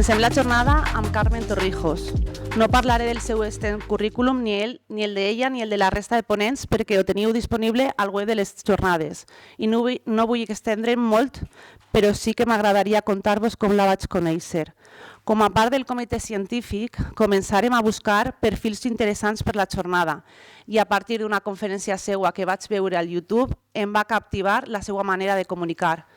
Comencem la jornada amb Carmen Torrijos. No parlaré del seu extens currículum, ni el d'ella ni el de la resta de ponents, perquè ho teniu disponible al web de les jornades. I no vull estendre'm molt, però sí que m'agradaria contar-vos com la vaig conèixer. Com a part del comitè científic, començarem a buscar perfils interessants per la jornada i a partir d'una conferència seua que vaig veure al YouTube em va captivar la seva manera de comunicar.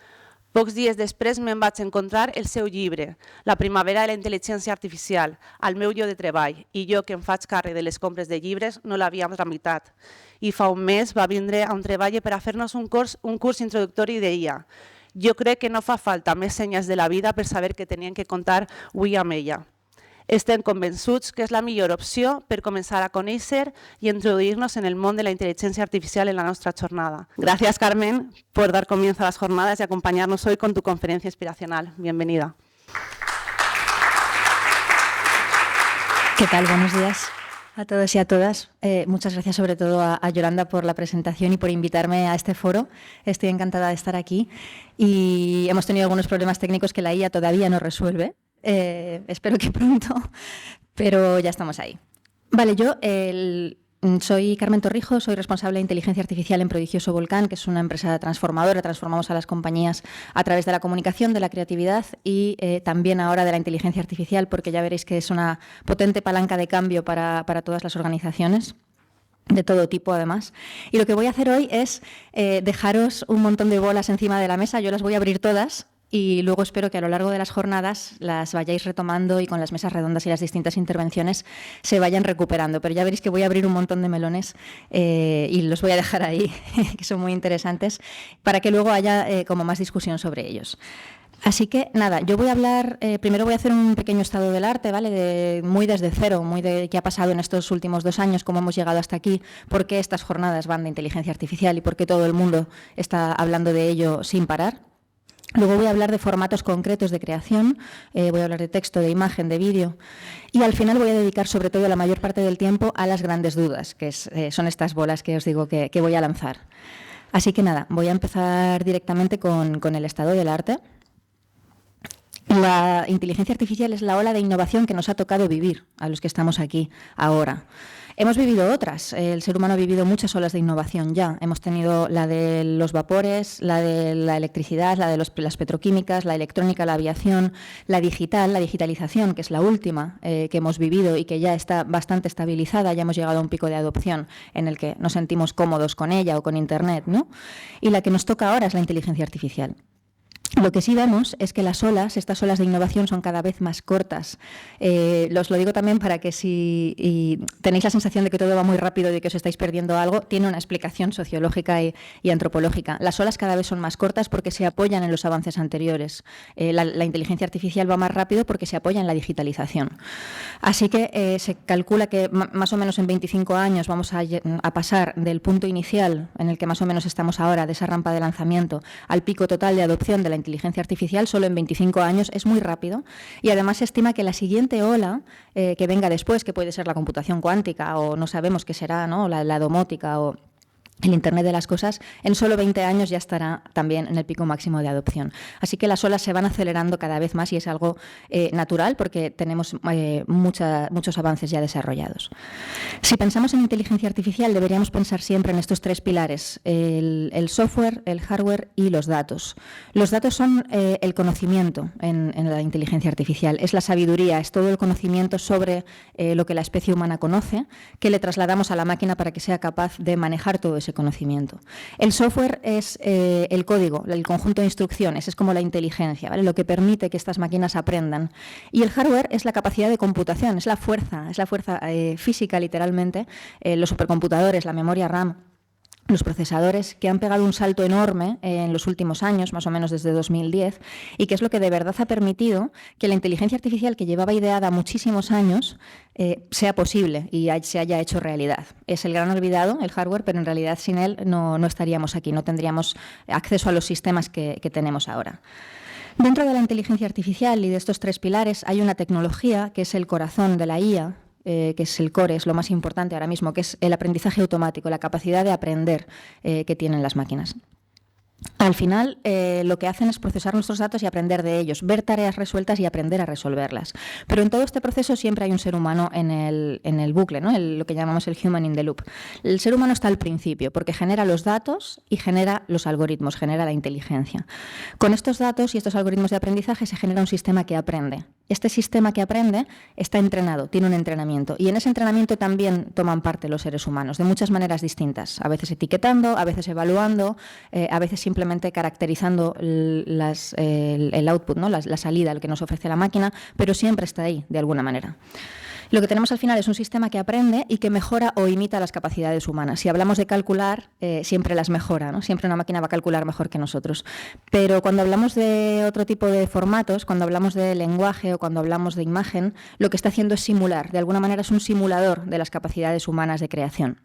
Pocs dies després me'n vaig encontrar el seu llibre, La primavera de la intel·ligència artificial, al meu lloc de treball, i jo, que em faig càrrec de les compres de llibres, no l'havia tramitat. I fa un mes va vindre a un treball per a fer-nos un curs introductori d'IA. Jo crec que no fa falta més senyals de la vida per saber que tenien que contar avui amb ella. Estem convençuts que és la millor opció per començar a conèixer y introduirnos en el mundo de la inteligencia artificial en la nuestra jornada. Gracias, Carmen, por dar comienzo a las jornadas y acompañarnos hoy con tu conferencia inspiracional. Bienvenida. ¿Qué tal? Buenos días a todos y a todas. Muchas gracias sobre todo a Yolanda por la presentación y por invitarme a este foro. Estoy encantada de estar aquí y hemos tenido algunos problemas técnicos que la IA todavía no resuelve. Espero que pronto, pero ya estamos ahí. Vale, yo soy Carmen Torrijos, soy responsable de inteligencia artificial en Prodigioso Volcán, que es una empresa transformadora. Transformamos a las compañías a través de la comunicación, de la creatividad y también ahora de la inteligencia artificial, porque ya veréis que es una potente palanca de cambio para todas las organizaciones, de todo tipo además. Y lo que voy a hacer hoy es dejaros un montón de bolas encima de la mesa. Yo las voy a abrir todas y luego espero que a lo largo de las jornadas las vayáis retomando y con las mesas redondas y las distintas intervenciones se vayan recuperando. Pero ya veréis que voy a abrir un montón de melones y los voy a dejar ahí, que son muy interesantes, para que luego haya como más discusión sobre ellos. Así que, nada, yo voy a hablar, primero voy a hacer un pequeño estado del arte, ¿vale? Muy desde cero, muy de qué ha pasado en estos últimos 2 años, cómo hemos llegado hasta aquí, por qué estas jornadas van de inteligencia artificial y por qué todo el mundo está hablando de ello sin parar. Luego voy a hablar de formatos concretos de creación, voy a hablar de texto, de imagen, de vídeo y al final voy a dedicar sobre todo la mayor parte del tiempo a las grandes dudas, que son estas bolas que os digo que voy a lanzar. Así que nada, voy a empezar directamente con el estado del arte. La inteligencia artificial es la ola de innovación que nos ha tocado vivir a los que estamos aquí ahora. Hemos vivido otras. El ser humano ha vivido muchas olas de innovación ya. Hemos tenido la de los vapores, la de la electricidad, la de las petroquímicas, la electrónica, la aviación, la digital, la digitalización, que es la última que hemos vivido y que ya está bastante estabilizada. Ya hemos llegado a un pico de adopción en el que nos sentimos cómodos con ella o con Internet, ¿no? Y la que nos toca ahora es la inteligencia artificial. Lo que sí vemos es que estas olas de innovación son cada vez más cortas. Os lo digo también para que si tenéis la sensación de que todo va muy rápido y de que os estáis perdiendo algo, tiene una explicación sociológica y antropológica. Las olas cada vez son más cortas porque se apoyan en los avances anteriores. La inteligencia artificial va más rápido porque se apoya en la digitalización. Así que se calcula que más o menos en 25 años vamos a pasar del punto inicial en el que más o menos estamos ahora, de esa rampa de lanzamiento, al pico total de adopción de la inteligencia artificial solo en 25 años. Es muy rápido y además se estima que la siguiente ola que venga después, que puede ser la computación cuántica o no sabemos qué será, ¿no? La domótica o el Internet de las cosas, en solo 20 años ya estará también en el pico máximo de adopción. Así que las olas se van acelerando cada vez más y es algo natural porque tenemos muchos avances ya desarrollados. Si pensamos en inteligencia artificial, deberíamos pensar siempre en estos 3 pilares, el software, el hardware y los datos. Los datos son el conocimiento en la inteligencia artificial, es la sabiduría, es todo el conocimiento sobre lo que la especie humana conoce, que le trasladamos a la máquina para que sea capaz de manejar todo ese conocimiento. El software es el código, el conjunto de instrucciones, es como la inteligencia, ¿vale? Lo que permite que estas máquinas aprendan. Y el hardware es la capacidad de computación, es la fuerza física literalmente, los supercomputadores, la memoria RAM, los procesadores, que han pegado un salto enorme en los últimos años, más o menos desde 2010, y que es lo que de verdad ha permitido que la inteligencia artificial, que llevaba ideada muchísimos años, sea posible y se haya hecho realidad. Es el gran olvidado, el hardware, pero en realidad sin él no estaríamos aquí, no tendríamos acceso a los sistemas que tenemos ahora. Dentro de la inteligencia artificial y de estos 3 pilares hay una tecnología que es el corazón de la IA, que es el core, es lo más importante ahora mismo, que es el aprendizaje automático, la capacidad de aprender que tienen las máquinas. Al final, lo que hacen es procesar nuestros datos y aprender de ellos, ver tareas resueltas y aprender a resolverlas. Pero en todo este proceso siempre hay un ser humano en el bucle, ¿no? Lo que llamamos el human in the loop. El ser humano está al principio porque genera los datos y genera los algoritmos, genera la inteligencia. Con estos datos y estos algoritmos de aprendizaje se genera un sistema que aprende. Este sistema que aprende está entrenado, tiene un entrenamiento, y en ese entrenamiento también toman parte los seres humanos, de muchas maneras distintas, a veces etiquetando, a veces evaluando, a veces simplemente caracterizando el output, ¿no? la salida, el que nos ofrece la máquina, pero siempre está ahí, de alguna manera. Lo que tenemos al final es un sistema que aprende y que mejora o imita las capacidades humanas. Si hablamos de calcular, siempre las mejora, ¿no? Siempre una máquina va a calcular mejor que nosotros. Pero cuando hablamos de otro tipo de formatos, cuando hablamos de lenguaje o cuando hablamos de imagen, lo que está haciendo es simular. De alguna manera es un simulador de las capacidades humanas de creación.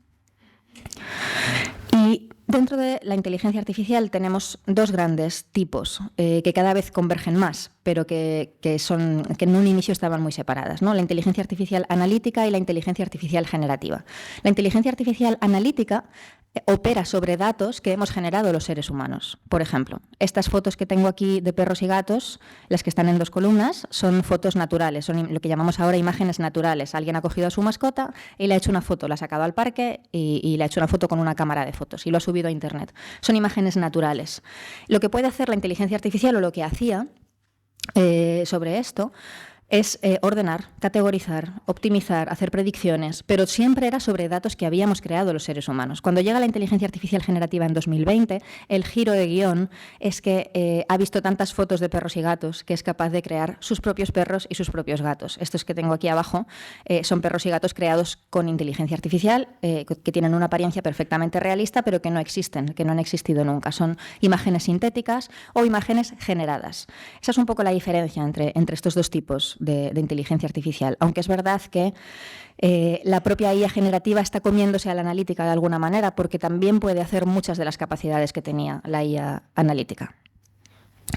Y dentro de la inteligencia artificial tenemos dos grandes tipos que cada vez convergen más, pero que en un inicio estaban muy separadas, ¿no? La inteligencia artificial analítica y la inteligencia artificial generativa. La inteligencia artificial analítica opera sobre datos que hemos generado los seres humanos. Por ejemplo, estas fotos que tengo aquí de perros y gatos, las que están en 2 columnas, son fotos naturales, son lo que llamamos ahora imágenes naturales. Alguien ha cogido a su mascota y le ha hecho una foto, la ha sacado al parque y le ha hecho una foto con una cámara de fotos y lo ha subido a Internet. Son imágenes naturales. Lo que puede hacer la inteligencia artificial, o lo que hacía sobre esto, es ordenar, categorizar, optimizar, hacer predicciones, pero siempre era sobre datos que habíamos creado los seres humanos. Cuando llega la inteligencia artificial generativa en 2020, el giro de guión es que ha visto tantas fotos de perros y gatos que es capaz de crear sus propios perros y sus propios gatos. Estos que tengo aquí abajo son perros y gatos creados con inteligencia artificial, que tienen una apariencia perfectamente realista, pero que no existen, que no han existido nunca. Son imágenes sintéticas o imágenes generadas. Esa es un poco la diferencia entre estos dos tipos de inteligencia artificial, aunque es verdad que la propia IA generativa está comiéndose a la analítica de alguna manera, porque también puede hacer muchas de las capacidades que tenía la IA analítica.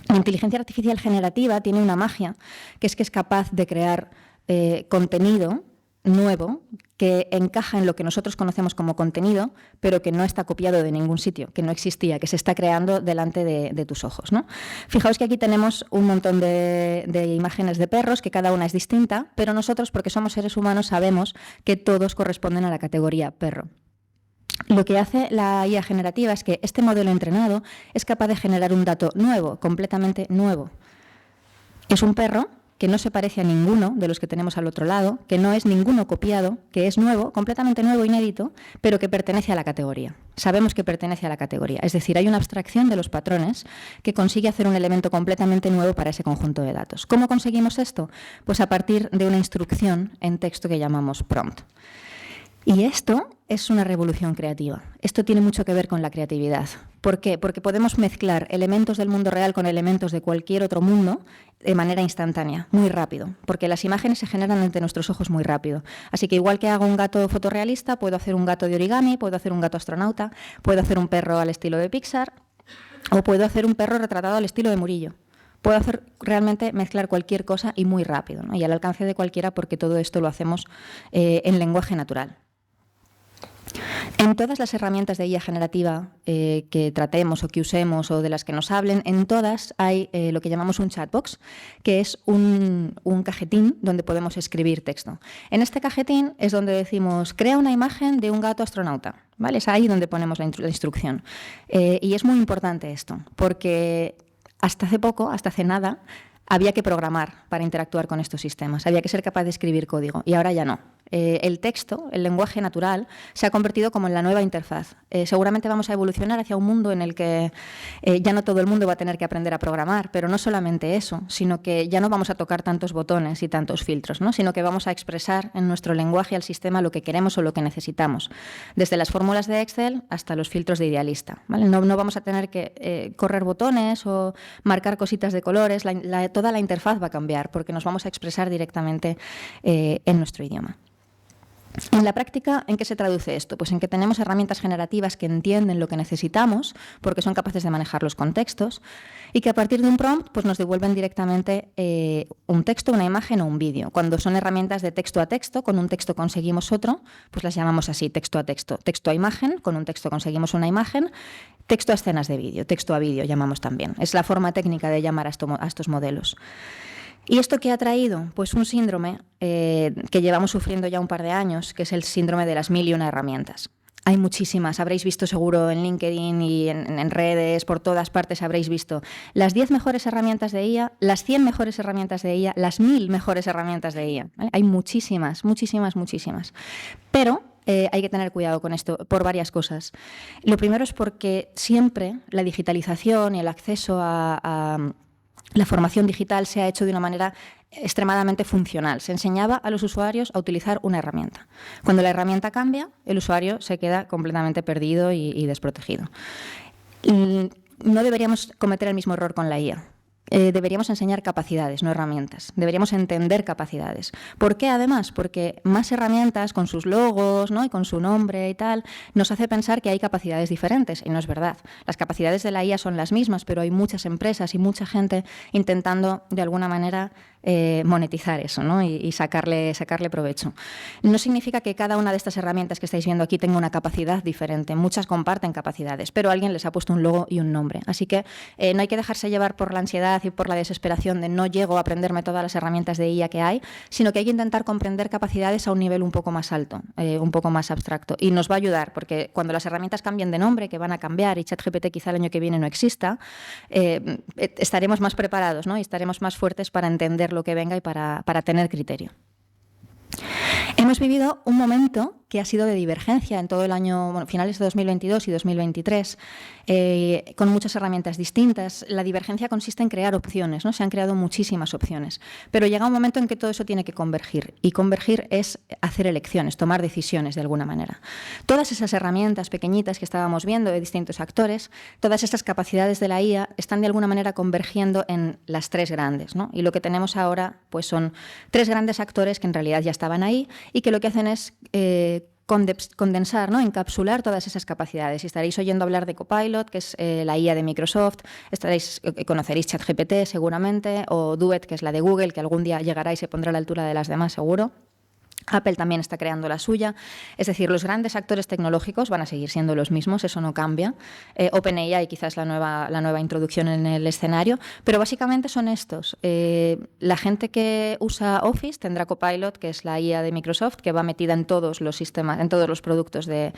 La inteligencia artificial generativa tiene una magia, que es capaz de crear contenido nuevo que encaja en lo que nosotros conocemos como contenido, pero que no está copiado de ningún sitio, que no existía, que se está creando delante de tus ojos, ¿no? Fijaos que aquí tenemos un montón de imágenes de perros, que cada una es distinta, pero nosotros, porque somos seres humanos, sabemos que todos corresponden a la categoría perro. Lo que hace la IA generativa es que este modelo entrenado es capaz de generar un dato nuevo, completamente nuevo. Es un perro que no se parece a ninguno de los que tenemos al otro lado, que no es ninguno copiado, que es nuevo, completamente nuevo, inédito, pero que pertenece a la categoría. Sabemos que pertenece a la categoría. Es decir, hay una abstracción de los patrones que consigue hacer un elemento completamente nuevo para ese conjunto de datos. ¿Cómo conseguimos esto? Pues a partir de una instrucción en texto que llamamos prompt. Y esto es una revolución creativa. Esto tiene mucho que ver con la creatividad. ¿Por qué? Porque podemos mezclar elementos del mundo real con elementos de cualquier otro mundo de manera instantánea, muy rápido, porque las imágenes se generan ante nuestros ojos muy rápido. Así que igual que hago un gato fotorrealista, puedo hacer un gato de origami, puedo hacer un gato astronauta, puedo hacer un perro al estilo de Pixar o puedo hacer un perro retratado al estilo de Murillo. Puedo hacer realmente mezclar cualquier cosa y muy rápido, ¿no? Y al alcance de cualquiera, porque todo esto lo hacemos en lenguaje natural. En todas las herramientas de IA generativa que tratemos o que usemos o de las que nos hablen, en todas hay lo que llamamos un chatbox, que es un cajetín donde podemos escribir texto. En este cajetín es donde decimos, crea una imagen de un gato astronauta, ¿vale? Es ahí donde ponemos la instrucción. Y es muy importante esto, porque hasta hace nada, había que programar para interactuar con estos sistemas, había que ser capaz de escribir código, y ahora ya no. El texto, el lenguaje natural, se ha convertido como en la nueva interfaz. Seguramente vamos a evolucionar hacia un mundo en el que ya no todo el mundo va a tener que aprender a programar, pero no solamente eso, sino que ya no vamos a tocar tantos botones y tantos filtros, ¿no? Sino que vamos a expresar en nuestro lenguaje al sistema lo que queremos o lo que necesitamos, desde las fórmulas de Excel hasta los filtros de Idealista, ¿vale? No vamos a tener que correr botones o marcar cositas de colores, toda la interfaz va a cambiar porque nos vamos a expresar directamente en nuestro idioma. En la práctica, ¿en qué se traduce esto? Pues en que tenemos herramientas generativas que entienden lo que necesitamos, porque son capaces de manejar los contextos, y que a partir de un prompt pues nos devuelven directamente un texto, una imagen o un vídeo. Cuando son herramientas de texto a texto, con un texto conseguimos otro, pues las llamamos así, texto a texto. Texto a imagen, con un texto conseguimos una imagen. Texto a escenas de vídeo, texto a vídeo llamamos también. Es la forma técnica de llamar a estos modelos. ¿Y esto qué ha traído? Pues un síndrome que llevamos sufriendo ya un par de años, que es el síndrome de las 1001 herramientas. Hay muchísimas, habréis visto seguro en LinkedIn y en redes, por todas partes habréis visto las 10 mejores herramientas de IA, las 100 mejores herramientas de IA, las 1000 mejores herramientas de IA. ¿Vale? Hay muchísimas. Pero hay que tener cuidado con esto por varias cosas. Lo primero es porque siempre la digitalización y el acceso a la formación digital se ha hecho de una manera extremadamente funcional. Se enseñaba a los usuarios a utilizar una herramienta. Cuando la herramienta cambia, el usuario se queda completamente perdido y desprotegido. No deberíamos cometer el mismo error con la IA. Deberíamos enseñar capacidades, no herramientas. Deberíamos entender capacidades. ¿Por qué, además? Porque más herramientas, con sus logos, ¿no?, y con su nombre y tal, nos hace pensar que hay capacidades diferentes, y no es verdad. Las capacidades de la IA son las mismas, pero hay muchas empresas y mucha gente intentando, de alguna manera, monetizar eso, ¿no?, y sacarle provecho. No significa que cada una de estas herramientas que estáis viendo aquí tenga una capacidad diferente. Muchas comparten capacidades, pero alguien les ha puesto un logo y un nombre. Así que no hay que dejarse llevar por la ansiedad y por la desesperación de no llego a aprenderme todas las herramientas de IA que hay, sino que hay que intentar comprender capacidades a un nivel un poco más alto, un poco más abstracto. Y nos va a ayudar, porque cuando las herramientas cambien de nombre, que van a cambiar, y ChatGPT quizá el año que viene no exista, estaremos más preparados, ¿no?, y estaremos más fuertes para entender lo que venga y para tener criterio. Hemos vivido un momento que ha sido de divergencia en todo el año, finales de 2022 y 2023, con muchas herramientas distintas. La divergencia consiste en crear opciones, ¿no? Se han creado muchísimas opciones, pero llega un momento en que todo eso tiene que convergir, y convergir es hacer elecciones, tomar decisiones de alguna manera. Todas esas herramientas pequeñitas que estábamos viendo de distintos actores, todas esas capacidades de la IA están de alguna manera convergiendo en las tres grandes, ¿no? Y lo que tenemos ahora pues son tres grandes actores que en realidad ya estaban ahí y que lo que hacen es condensar, ¿no?, encapsular todas esas capacidades. Y estaréis oyendo hablar de Copilot, que es la IA de Microsoft, conoceréis ChatGPT seguramente, o Duet, que es la de Google, que algún día llegará y se pondrá a la altura de las demás seguro. Apple también está creando la suya. Es decir, los grandes actores tecnológicos van a seguir siendo los mismos, eso no cambia. OpenAI quizás la nueva introducción en el escenario, pero básicamente son estos. La gente que usa Office tendrá Copilot, que es la IA de Microsoft, que va metida en todos los sistemas, en todos los productos de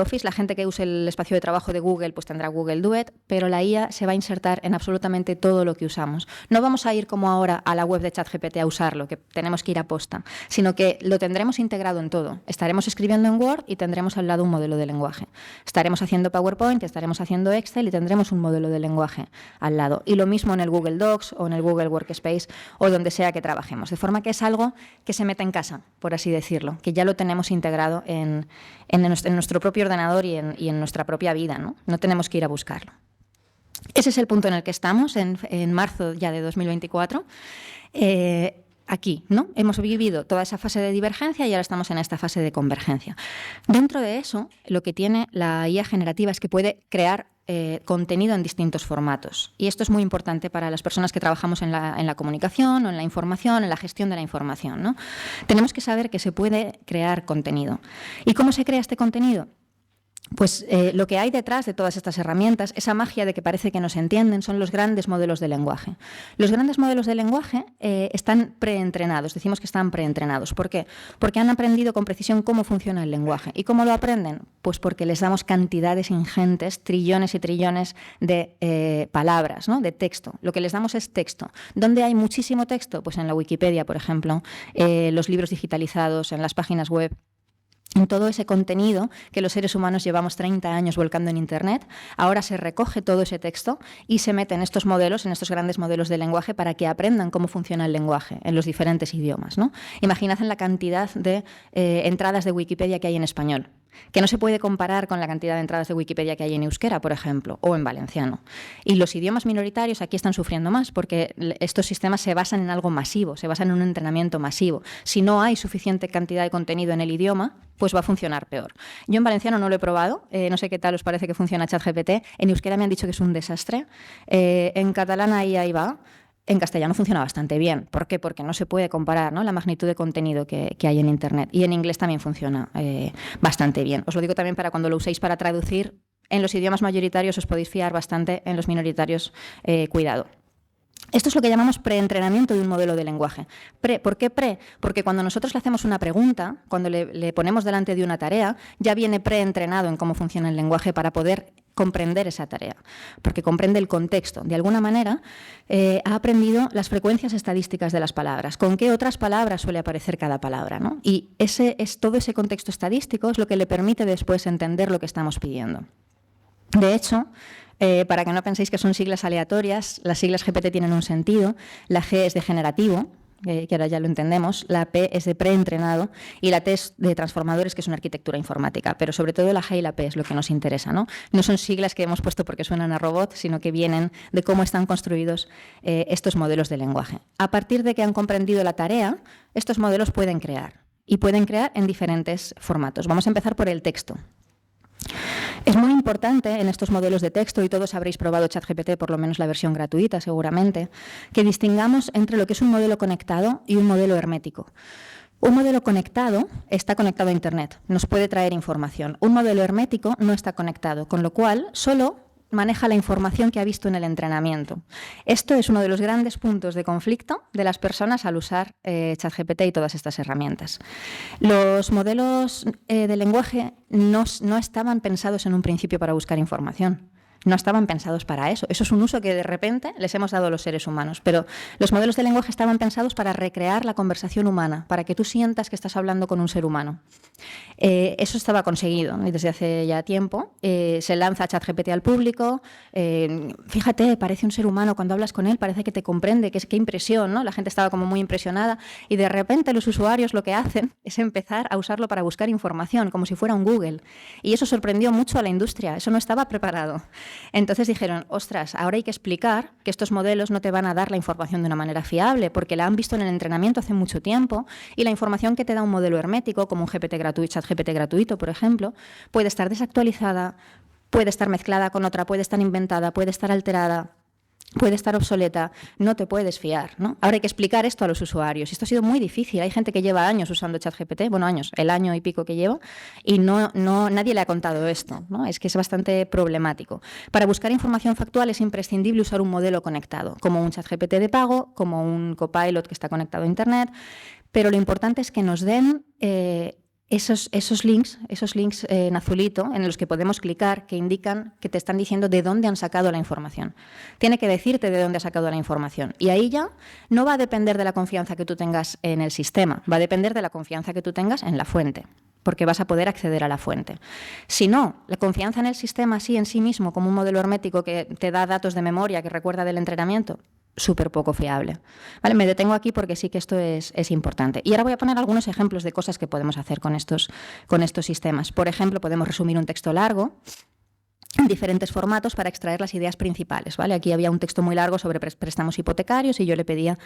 Office. La gente que use el espacio de trabajo de Google pues tendrá Google Duet, pero la IA se va a insertar en absolutamente todo lo que usamos. No vamos a ir como ahora a la web de ChatGPT a usarlo, que tenemos que ir a posta, sino que lo tendremos integrado en todo. Estaremos escribiendo en Word y tendremos al lado un modelo de lenguaje. Estaremos haciendo PowerPoint, estaremos haciendo Excel y tendremos un modelo de lenguaje al lado. Y lo mismo en el Google Docs o en el Google Workspace o donde sea que trabajemos. De forma que es algo que se mete en casa, por así decirlo, que ya lo tenemos integrado en nuestro propio ordenador y en nuestra propia vida, ¿no? No tenemos que ir a buscarlo. Ese es el punto en el que estamos, en marzo ya de 2024. Aquí, ¿no? Hemos vivido toda esa fase de divergencia y ahora estamos en esta fase de convergencia. Dentro de eso, lo que tiene la IA generativa es que puede crear contenido en distintos formatos. Y esto es muy importante para las personas que trabajamos en la comunicación o en la información, en la gestión de la información, ¿no? Tenemos que saber que se puede crear contenido. ¿Y cómo se crea este contenido? Pues lo que hay detrás de todas estas herramientas, esa magia de que parece que nos entienden, son los grandes modelos de lenguaje. Los grandes modelos de lenguaje están preentrenados, decimos que están preentrenados. ¿Por qué? Porque han aprendido con precisión cómo funciona el lenguaje. ¿Y cómo lo aprenden? Pues porque les damos cantidades ingentes, trillones y trillones de palabras, ¿no?, de texto. Lo que les damos es texto. ¿Dónde hay muchísimo texto? Pues en la Wikipedia, por ejemplo, los libros digitalizados, en las páginas web. En todo ese contenido que los seres humanos llevamos 30 años volcando en Internet, ahora se recoge todo ese texto y se mete en estos modelos, en estos grandes modelos de lenguaje, para que aprendan cómo funciona el lenguaje en los diferentes idiomas, ¿no? Imaginad en la cantidad de entradas de Wikipedia que hay en español. que no se puede comparar con la cantidad de entradas de Wikipedia que hay en euskera, por ejemplo, o en valenciano. Y los idiomas minoritarios aquí están sufriendo más porque estos sistemas se basan en algo masivo, se basan en un entrenamiento masivo. Si no hay suficiente cantidad de contenido en el idioma, pues va a funcionar peor. Yo en valenciano no lo he probado, no sé qué tal os parece que funciona ChatGPT. En euskera me han dicho que es un desastre. En catalán ahí va. En castellano funciona bastante bien. ¿Por qué? Porque no se puede comparar, ¿no?, la magnitud de contenido que hay en Internet. Y en inglés también funciona bastante bien. Os lo digo también para cuando lo uséis para traducir. En los idiomas mayoritarios os podéis fiar bastante, en los minoritarios, cuidado. Esto es lo que llamamos preentrenamiento de un modelo de lenguaje. ¿Por qué pre? Porque cuando nosotros le hacemos una pregunta, cuando le ponemos delante de una tarea, ya viene preentrenado en cómo funciona el lenguaje para poder comprender esa tarea, porque comprende el contexto. De alguna manera, ha aprendido las frecuencias estadísticas de las palabras, con qué otras palabras suele aparecer cada palabra, ¿no? Y todo ese contexto estadístico es lo que le permite después entender lo que estamos pidiendo. De hecho, para que no penséis que son siglas aleatorias, las siglas GPT tienen un sentido. La G es de generativo, que ahora ya lo entendemos, la P es de preentrenado y la T es de transformadores, que es una arquitectura informática. Pero sobre todo la G y la P es lo que nos interesa, ¿no? No son siglas que hemos puesto porque suenan a robot, sino que vienen de cómo están construidos estos modelos de lenguaje. A partir de que han comprendido la tarea, estos modelos pueden crear, y pueden crear en diferentes formatos. Vamos a empezar por el texto. Es muy importante en estos modelos de texto, y todos habréis probado ChatGPT, por lo menos la versión gratuita seguramente, que distingamos entre lo que es un modelo conectado y un modelo hermético. Un modelo conectado está conectado a Internet, nos puede traer información. Un modelo hermético no está conectado, con lo cual solo maneja la información que ha visto en el entrenamiento. Esto es uno de los grandes puntos de conflicto de las personas al usar ChatGPT y todas estas herramientas. Los modelos de lenguaje no estaban pensados en un principio para buscar información. No estaban pensados para eso. Eso es un uso que de repente les hemos dado a los seres humanos. Pero los modelos de lenguaje estaban pensados para recrear la conversación humana, para que tú sientas que estás hablando con un ser humano. Eso estaba conseguido, ¿no? Y desde hace ya tiempo. Se lanza ChatGPT al público. Fíjate, parece un ser humano. Cuando hablas con él parece que te comprende. Qué impresión, ¿no? La gente estaba como muy impresionada. Y de repente los usuarios lo que hacen es empezar a usarlo para buscar información, como si fuera un Google. Y eso sorprendió mucho a la industria. Eso no estaba preparado. Entonces dijeron, ostras, ahora hay que explicar que estos modelos no te van a dar la información de una manera fiable, porque la han visto en el entrenamiento hace mucho tiempo, y la información que te da un modelo hermético, como un ChatGPT gratuito, por ejemplo, puede estar desactualizada, puede estar mezclada con otra, puede estar inventada, puede estar alterada, puede estar obsoleta, no te puedes fiar, ¿no? Ahora hay que explicar esto a los usuarios. Esto ha sido muy difícil. Hay gente que lleva años usando ChatGPT, bueno, años, el año y pico que llevo, y nadie le ha contado esto, ¿no? Es que es bastante problemático. Para buscar información factual es imprescindible usar un modelo conectado, como un ChatGPT de pago, como un Copilot que está conectado a Internet, pero lo importante es que nos den esos links en azulito en los que podemos clicar, que indican, que te están diciendo de dónde han sacado la información. Tiene que decirte de dónde ha sacado la información. Y ahí ya no va a depender de la confianza que tú tengas en el sistema, va a depender de la confianza que tú tengas en la fuente, porque vas a poder acceder a la fuente. Si no, la confianza en el sistema así en sí mismo, como un modelo hermético que te da datos de memoria, que recuerda del entrenamiento, súper poco fiable. ¿Vale? Me detengo aquí porque sí que esto es importante. Y ahora voy a poner algunos ejemplos de cosas que podemos hacer con estos sistemas. Por ejemplo, podemos resumir un texto largo en diferentes formatos para extraer las ideas principales, ¿vale? Aquí había un texto muy largo sobre préstamos hipotecarios y yo le pedía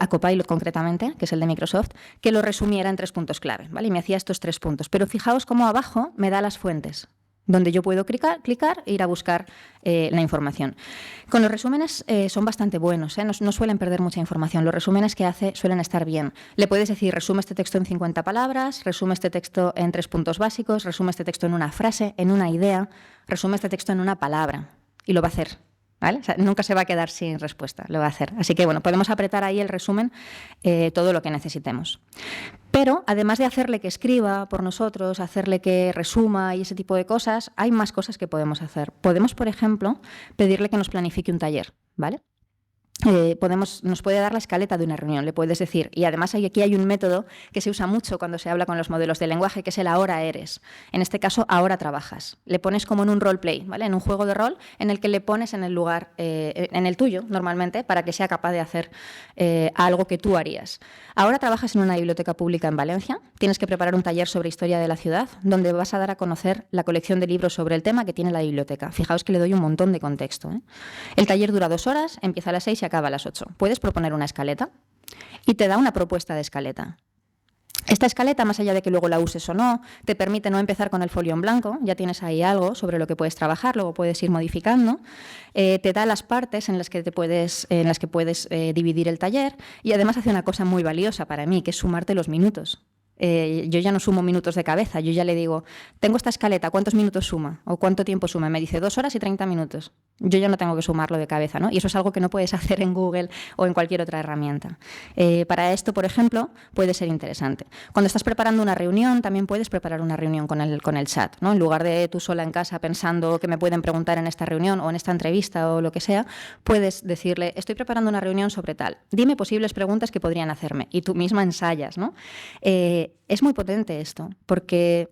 a Copilot concretamente, que es el de Microsoft, que lo resumiera en 3 puntos clave, ¿vale? Y me hacía estos 3 puntos. Pero fijaos cómo abajo me da las fuentes, donde yo puedo clicar e ir a buscar la información. Con los resúmenes son bastante buenos, no suelen perder mucha información. Los resúmenes que hace suelen estar bien. Le puedes decir, resume este texto en 50 palabras, resume este texto en 3 puntos básicos, resume este texto en una frase, en una idea, resume este texto en una palabra, y lo va a hacer. ¿Vale? O sea, nunca se va a quedar sin respuesta, lo va a hacer. Así que, bueno, podemos apretar ahí el resumen, todo lo que necesitemos. Pero, además de hacerle que escriba por nosotros, hacerle que resuma y ese tipo de cosas, hay más cosas que podemos hacer. Podemos, por ejemplo, pedirle que nos planifique un taller, ¿vale? nos puede dar la escaleta de una reunión, le puedes decir. Y además aquí hay un método que se usa mucho cuando se habla con los modelos de lenguaje, que es el ahora eres. En este caso, ahora trabajas. Le pones como en un roleplay, ¿vale? En un juego de rol en el que le pones en el lugar, en el tuyo, normalmente, para que sea capaz de hacer algo que tú harías. Ahora trabajas en una biblioteca pública en Valencia, tienes que preparar un taller sobre historia de la ciudad, donde vas a dar a conocer la colección de libros sobre el tema que tiene la biblioteca. Fijaos que le doy un montón de contexto, ¿eh? El taller dura 2 horas, empieza a las 6 y acaba a las 8. Puedes proponer una escaleta y te da una propuesta de escaleta. Esta escaleta, más allá de que luego la uses o no, te permite no empezar con el folio en blanco, ya tienes ahí algo sobre lo que puedes trabajar, luego puedes ir modificando, te da las partes en las que puedes dividir el taller y además hace una cosa muy valiosa para mí, que es sumarte los minutos. Yo ya no sumo minutos de cabeza, yo ya le digo, tengo esta escaleta, ¿cuántos minutos suma? ¿O cuánto tiempo suma? Me dice 2 horas y 30 minutos. Yo ya no tengo que sumarlo de cabeza, ¿no? Y eso es algo que no puedes hacer en Google o en cualquier otra herramienta. Para esto, por ejemplo, puede ser interesante. Cuando estás preparando una reunión, también puedes preparar una reunión con el chat, ¿no? En lugar de tú sola en casa pensando que me pueden preguntar en esta reunión o en esta entrevista o lo que sea, puedes decirle, estoy preparando una reunión sobre tal, dime posibles preguntas que podrían hacerme, y tú misma ensayas, ¿no? Es muy potente esto, porque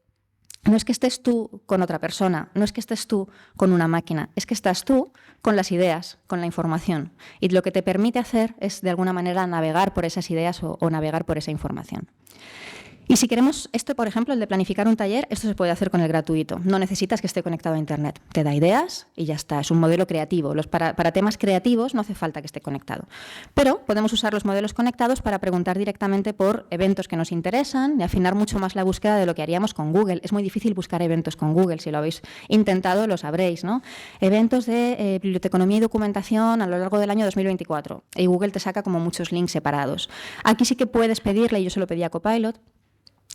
no es que estés tú con otra persona, no es que estés tú con una máquina, es que estás tú con las ideas, con la información. Y lo que te permite hacer es, de alguna manera, navegar por esas ideas o navegar por esa información. Y si queremos esto, por ejemplo, el de planificar un taller, esto se puede hacer con el gratuito. No necesitas que esté conectado a Internet. Te da ideas y ya está. Es un modelo creativo. Para temas creativos no hace falta que esté conectado. Pero podemos usar los modelos conectados para preguntar directamente por eventos que nos interesan y afinar mucho más la búsqueda de lo que haríamos con Google. Es muy difícil buscar eventos con Google. Si lo habéis intentado, lo sabréis, ¿no? Eventos de biblioteconomía y documentación a lo largo del año 2024. Y Google te saca como muchos links separados. Aquí sí que puedes pedirle, y yo se lo pedí a Copilot,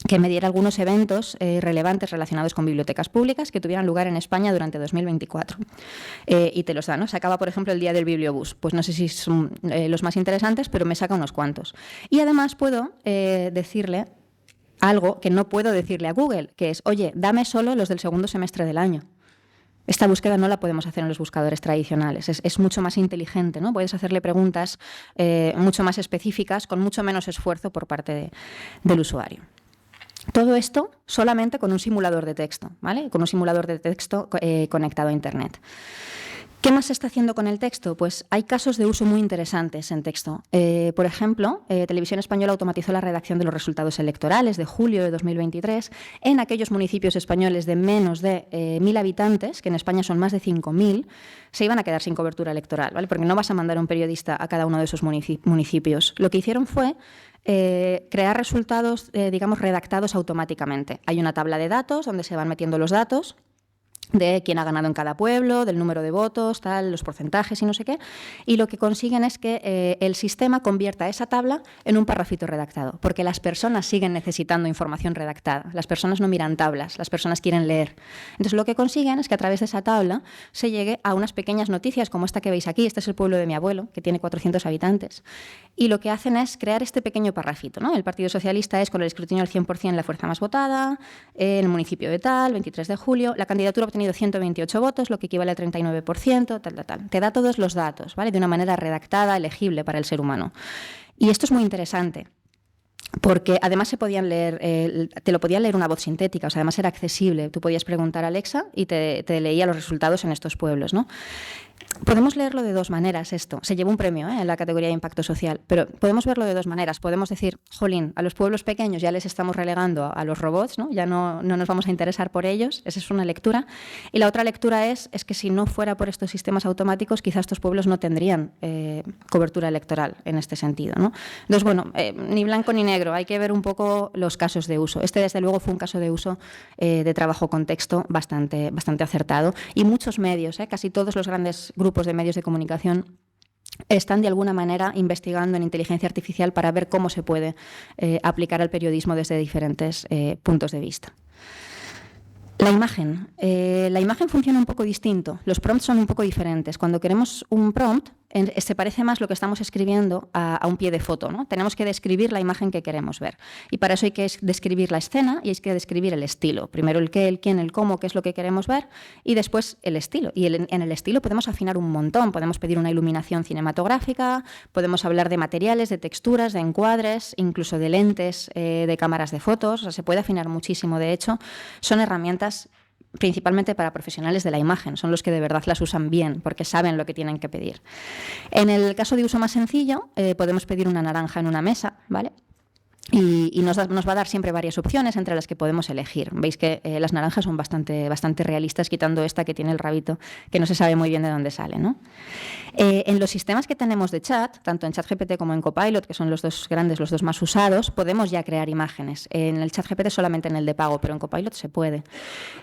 que me diera algunos eventos relevantes relacionados con bibliotecas públicas que tuvieran lugar en España durante 2024. Y te los da, ¿no? Sacaba, por ejemplo, el día del Bibliobús. Pues no sé si son los más interesantes, pero me saca unos cuantos. Y además puedo decirle algo que no puedo decirle a Google, que es, oye, dame solo los del segundo semestre del año. Esta búsqueda no la podemos hacer en los buscadores tradicionales, es mucho más inteligente, ¿no? Puedes hacerle preguntas mucho más específicas, con mucho menos esfuerzo por parte del usuario. Todo esto solamente con un simulador de texto, ¿vale? Con un simulador de texto conectado a Internet. ¿Qué más se está haciendo con el texto? Pues hay casos de uso muy interesantes en texto. Por ejemplo, Televisión Española automatizó la redacción de los resultados electorales de julio de 2023 en aquellos municipios españoles de menos de 1.000 habitantes, que en España son más de 5.000, se iban a quedar sin cobertura electoral, ¿vale? Porque no vas a mandar a un periodista a cada uno de esos municipios. Lo que hicieron fue crear resultados, digamos, redactados automáticamente. Hay una tabla de datos donde se van metiendo los datos de quién ha ganado en cada pueblo, del número de votos, tal, los porcentajes y no sé qué, y lo que consiguen es que el sistema convierta esa tabla en un parrafito redactado, porque las personas siguen necesitando información redactada, las personas no miran tablas, las personas quieren leer. Entonces lo que consiguen es que a través de esa tabla se llegue a unas pequeñas noticias como esta que veis aquí. Este es el pueblo de mi abuelo, que tiene 400 habitantes, y lo que hacen es crear este pequeño parrafito, ¿no? El Partido Socialista es con el escrutinio del 100% la fuerza más votada, en el municipio de tal, 23 de julio, la candidatura obtenida 128 votos, lo que equivale al 39%, tal. Te da todos los datos, ¿vale? De una manera redactada, legible para el ser humano. Y esto es muy interesante, porque además te lo podía leer una voz sintética, o sea, además era accesible. Tú podías preguntar a Alexa y te leía los resultados en estos pueblos, ¿no? Podemos leerlo de dos maneras esto. Se lleva un premio en la categoría de impacto social, pero podemos verlo de dos maneras. Podemos decir, jolín, a los pueblos pequeños ya les estamos relegando a los robots, ¿no? Ya no nos vamos a interesar por ellos. Esa es una lectura. Y la otra lectura es que si no fuera por estos sistemas automáticos, quizás estos pueblos no tendrían cobertura electoral en este sentido, ¿no? Entonces, bueno, ni blanco ni negro. Hay que ver un poco los casos de uso. Este, desde luego, fue un caso de uso de trabajo con texto bastante acertado. Y muchos medios, casi todos los grandes grupos de medios de comunicación están de alguna manera investigando en inteligencia artificial para ver cómo se puede aplicar al periodismo desde diferentes puntos de vista. La imagen funciona un poco distinto, los prompts son un poco diferentes. Cuando queremos un prompt, se parece más lo que estamos escribiendo a un pie de foto, ¿no? Tenemos que describir la imagen que queremos ver. Y para eso hay que describir la escena y hay que describir el estilo. Primero el qué, el quién, el cómo, qué es lo que queremos ver, y después el estilo. Y en el estilo podemos afinar un montón. Podemos pedir una iluminación cinematográfica, podemos hablar de materiales, de texturas, de encuadres, incluso de lentes, de cámaras de fotos. O sea, se puede afinar muchísimo. De hecho, son herramientas principalmente para profesionales de la imagen, son los que de verdad las usan bien, porque saben lo que tienen que pedir. En el caso de uso más sencillo, podemos pedir una naranja en una mesa, ¿vale? Y nos va a dar siempre varias opciones entre las que podemos elegir. Veis que las naranjas son bastante realistas, quitando esta que tiene el rabito, que no se sabe muy bien de dónde sale, ¿no? En los sistemas que tenemos de chat, tanto en ChatGPT como en Copilot, que son los dos grandes, los dos más usados, podemos ya crear imágenes. En el ChatGPT solamente en el de pago, pero en Copilot se puede.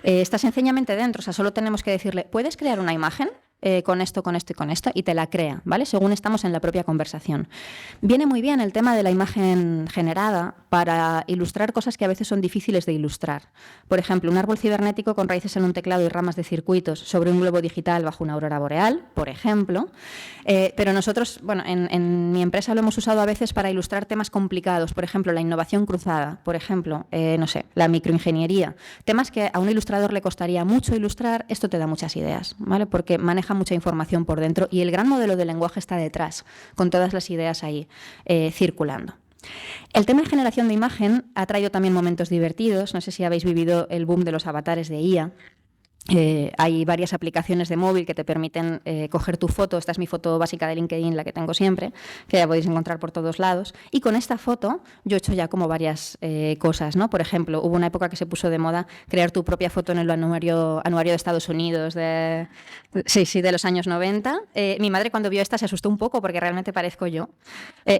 Está sencillamente dentro, o sea, solo tenemos que decirle, ¿puedes crear una imagen? Con esto, con esto y con esto, y te la crea, ¿vale? Según estamos en la propia conversación. Viene muy bien el tema de la imagen generada para ilustrar cosas que a veces son difíciles de ilustrar. Por ejemplo, un árbol cibernético con raíces en un teclado y ramas de circuitos sobre un globo digital bajo una aurora boreal, por ejemplo. Pero nosotros, bueno, en mi empresa lo hemos usado a veces para ilustrar temas complicados, por ejemplo, la innovación cruzada, por ejemplo, no sé, la microingeniería. Temas que a un ilustrador le costaría mucho ilustrar, esto te da muchas ideas, ¿vale? Porque maneja mucha información por dentro y el gran modelo de lenguaje está detrás, con todas las ideas ahí circulando. El tema de generación de imagen ha traído también momentos divertidos. No sé si habéis vivido el boom de los avatares de IA. Hay varias aplicaciones de móvil que te permiten coger tu foto. Esta es mi foto básica de LinkedIn, la que tengo siempre, que ya podéis encontrar por todos lados. Y con esta foto yo he hecho ya como varias cosas, ¿no? Por ejemplo, hubo una época que se puso de moda crear tu propia foto en el anuario de Estados Unidos de los años 90. Mi madre cuando vio esta se asustó un poco porque realmente parezco yo.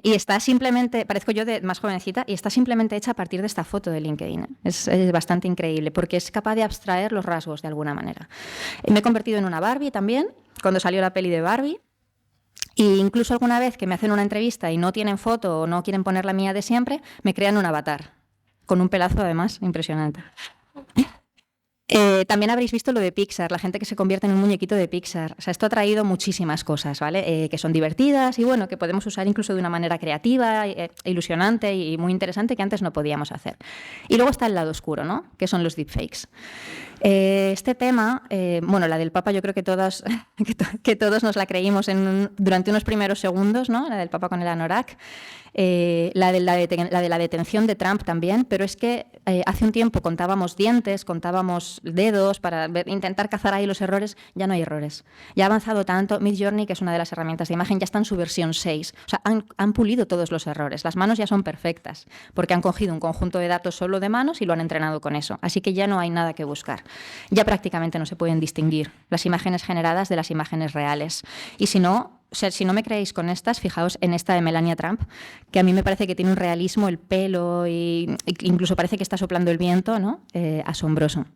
Y está simplemente, parezco yo de más jovencita, y está simplemente hecha a partir de esta foto de LinkedIn. Es bastante increíble porque es capaz de abstraer los rasgos de alguna manera. Me he convertido en una Barbie también, cuando salió la peli de Barbie. E incluso alguna vez que me hacen una entrevista y no tienen foto o no quieren poner la mía de siempre, me crean un avatar, con un pelazo además impresionante. También habréis visto lo de Pixar, la gente que se convierte en un muñequito de Pixar. O sea, esto ha traído muchísimas cosas, ¿vale? Que son divertidas y bueno, que podemos usar incluso de una manera creativa, ilusionante y muy interesante que antes no podíamos hacer. Y luego está el lado oscuro, ¿no? Que son los deepfakes. Este tema, bueno, la del Papa yo creo que todos nos la creímos durante unos primeros segundos, ¿no? La del Papa con el anorak. La de la detención de Trump también, pero es que hace un tiempo contábamos dientes, contábamos dedos para intentar cazar ahí los errores. Ya no hay errores. Ya ha avanzado tanto. Midjourney, que es una de las herramientas de imagen, ya está en su versión 6. O sea, han pulido todos los errores. Las manos ya son perfectas, porque han cogido un conjunto de datos solo de manos y lo han entrenado con eso. Así que ya no hay nada que buscar. Ya prácticamente no se pueden distinguir las imágenes generadas de las imágenes reales. Y si no me creéis con estas, fijaos en esta de Melania Trump, que a mí me parece que tiene un realismo, el pelo, y incluso parece que está soplando el viento, ¿no? Asombroso.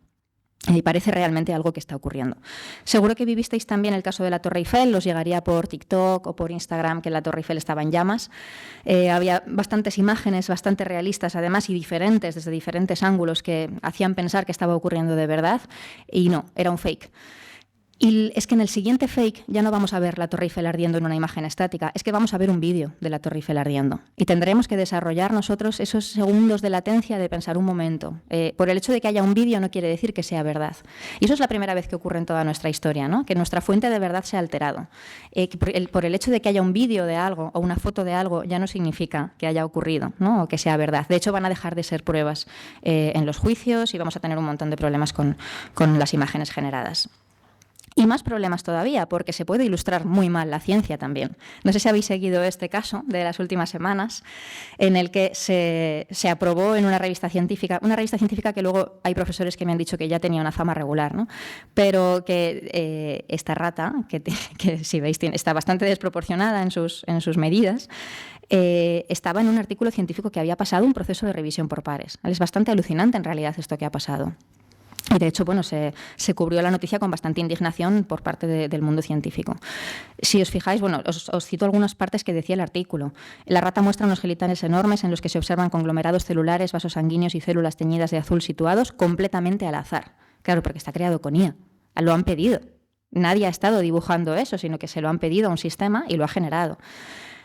Y parece realmente algo que está ocurriendo. Seguro que vivisteis también el caso de la Torre Eiffel, os llegaría por TikTok o por Instagram que la Torre Eiffel estaba en llamas. Había bastantes imágenes, bastante realistas además y diferentes, desde diferentes ángulos, que hacían pensar que estaba ocurriendo de verdad, y no, era un fake. Y es que en el siguiente fake ya no vamos a ver la Torre Eiffel ardiendo en una imagen estática, es que vamos a ver un vídeo de la Torre Eiffel ardiendo. Y tendremos que desarrollar nosotros esos segundos de latencia de pensar un momento. Por el hecho de que haya un vídeo no quiere decir que sea verdad. Y eso es la primera vez que ocurre en toda nuestra historia, ¿no? Que nuestra fuente de verdad se ha alterado. Por el hecho de que haya un vídeo de algo o una foto de algo ya no significa que haya ocurrido, ¿no? O que sea verdad. De hecho, van a dejar de ser pruebas en los juicios y vamos a tener un montón de problemas con las imágenes generadas. Y más problemas todavía, porque se puede ilustrar muy mal la ciencia también. No sé si habéis seguido este caso de las últimas semanas, en el que se aprobó en una revista científica que luego hay profesores que me han dicho que ya tenía una fama regular, ¿no? Pero que esta rata, que si veis está bastante desproporcionada en sus medidas, estaba en un artículo científico que había pasado un proceso de revisión por pares. Es bastante alucinante en realidad esto que ha pasado. Y de hecho, bueno, se cubrió la noticia con bastante indignación por parte del mundo científico. Si os fijáis, bueno, os cito algunas partes que decía el artículo. La rata muestra unos genitales enormes en los que se observan conglomerados celulares, vasos sanguíneos y células teñidas de azul situados completamente al azar. Claro, porque está creado con IA. Lo han pedido. Nadie ha estado dibujando eso, sino que se lo han pedido a un sistema y lo ha generado.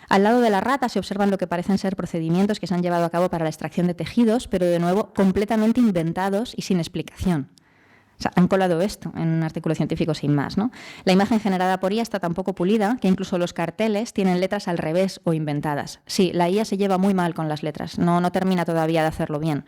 Al lado de la rata se observan lo que parecen ser procedimientos que se han llevado a cabo para la extracción de tejidos, pero de nuevo completamente inventados y sin explicación. O sea, han colado esto en un artículo científico sin más, ¿no? La imagen generada por IA está tan poco pulida que incluso los carteles tienen letras al revés o inventadas. Sí, la IA se lleva muy mal con las letras, no termina todavía de hacerlo bien.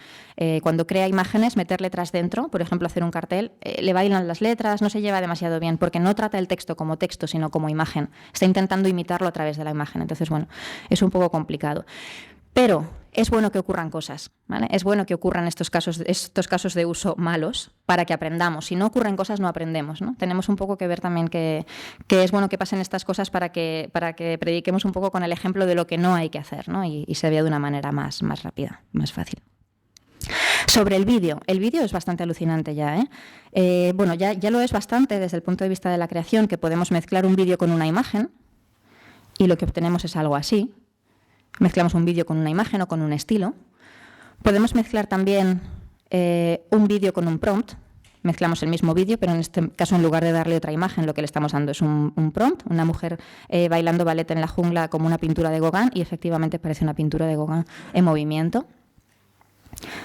Cuando crea imágenes, meter letras dentro, por ejemplo, hacer un cartel, le bailan las letras, no se lleva demasiado bien, porque no trata el texto como texto, sino como imagen. Está intentando imitarlo a través de la imagen. Entonces, bueno, es un poco complicado. Pero es bueno que ocurran cosas, ¿vale? Es bueno que ocurran estos casos de uso malos para que aprendamos. Si no ocurren cosas, no aprendemos, ¿no? Tenemos un poco que ver también que es bueno que pasen estas cosas para que prediquemos un poco con el ejemplo de lo que no hay que hacer, ¿no? Y se vea de una manera más rápida, más fácil. Sobre el vídeo es bastante alucinante ya, ¿eh? Bueno, ya lo es bastante desde el punto de vista de la creación, que podemos mezclar un vídeo con una imagen y lo que obtenemos es algo así. Mezclamos un vídeo con una imagen o con un estilo. Podemos mezclar también un vídeo con un prompt. Mezclamos el mismo vídeo, pero en este caso, en lugar de darle otra imagen, lo que le estamos dando es un prompt, una mujer bailando ballet en la jungla como una pintura de Gauguin, y efectivamente parece una pintura de Gauguin en movimiento.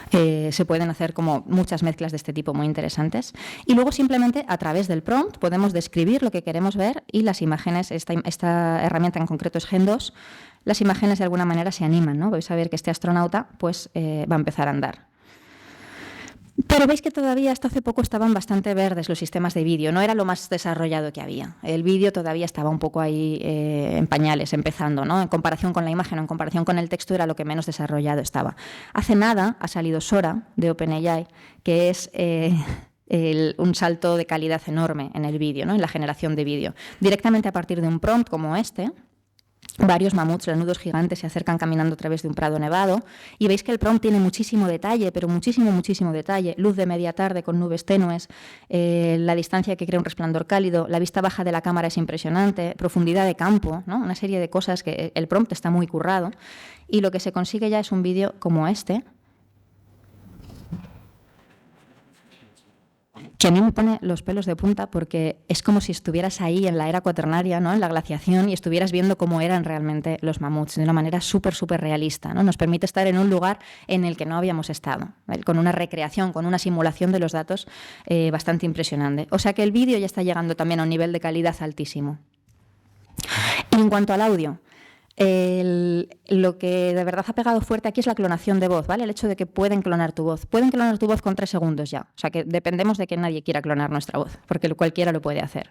Se pueden hacer como muchas mezclas de este tipo muy interesantes. Y luego simplemente a través del prompt podemos describir lo que queremos ver y las imágenes, esta herramienta en concreto es Gen 2, las imágenes de alguna manera se animan, ¿no? Vais a ver que este astronauta pues, va a empezar a andar. Pero veis que todavía hasta hace poco estaban bastante verdes los sistemas de vídeo, no era lo más desarrollado que había. El vídeo todavía estaba un poco ahí en pañales, empezando, ¿no? En comparación con la imagen o en comparación con el texto era lo que menos desarrollado estaba. Hace nada ha salido Sora de OpenAI, que es un salto de calidad enorme en el vídeo, ¿no? En la generación de vídeo. Directamente a partir de un prompt como este, varios mamuts lanudos gigantes se acercan caminando a través de un prado nevado y veis que el prompt tiene muchísimo detalle, pero muchísimo detalle. Luz de media tarde con nubes tenues, la distancia que crea un resplandor cálido, la vista baja de la cámara es impresionante, profundidad de campo, ¿no? Una serie de cosas que el prompt está muy currado y lo que se consigue ya es un vídeo como este, que a mí me pone los pelos de punta porque es como si estuvieras ahí en la era cuaternaria, ¿no? En la glaciación, y estuvieras viendo cómo eran realmente los mamuts de una manera súper realista, ¿no? Nos permite estar en un lugar en el que no habíamos estado, ¿vale? Con una recreación, con una simulación de los datos bastante impresionante. O sea que el vídeo ya está llegando también a un nivel de calidad altísimo. Y en cuanto al audio, lo que de verdad ha pegado fuerte aquí es la clonación de voz, ¿vale? El hecho de que pueden clonar tu voz. Pueden clonar tu voz con 3 segundos ya. O sea que dependemos de que nadie quiera clonar nuestra voz, porque cualquiera lo puede hacer.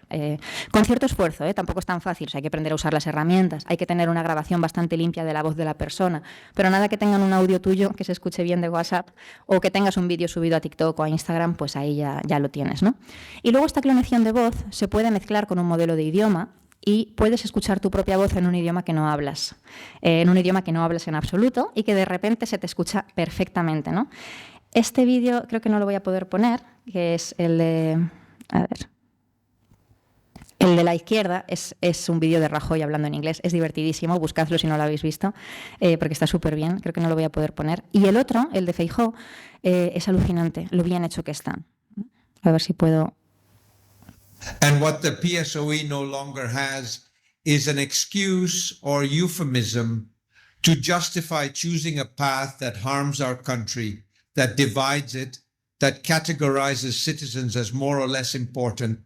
Con cierto esfuerzo, tampoco es tan fácil. O sea, hay que aprender a usar las herramientas, hay que tener una grabación bastante limpia de la voz de la persona, pero nada que tengan un audio tuyo que se escuche bien de WhatsApp o que tengas un vídeo subido a TikTok o a Instagram, pues ahí ya lo tienes, ¿no? Y luego esta clonación de voz se puede mezclar con un modelo de idioma y puedes escuchar tu propia voz en un idioma que no hablas, en un idioma que no hablas en absoluto y que de repente se te escucha perfectamente, ¿no? Este vídeo creo que no lo voy a poder poner, que es el de... A ver... El de la izquierda es un vídeo de Rajoy hablando en inglés, es divertidísimo, buscadlo si no lo habéis visto, porque está súper bien, creo que no lo voy a poder poner. Y el otro, el de Feijóo, es alucinante, lo bien hecho que está. A ver si puedo... And what the PSOE no longer has is an excuse or euphemism to justify choosing a path that harms our country, that divides it, that categorizes citizens as more or less important.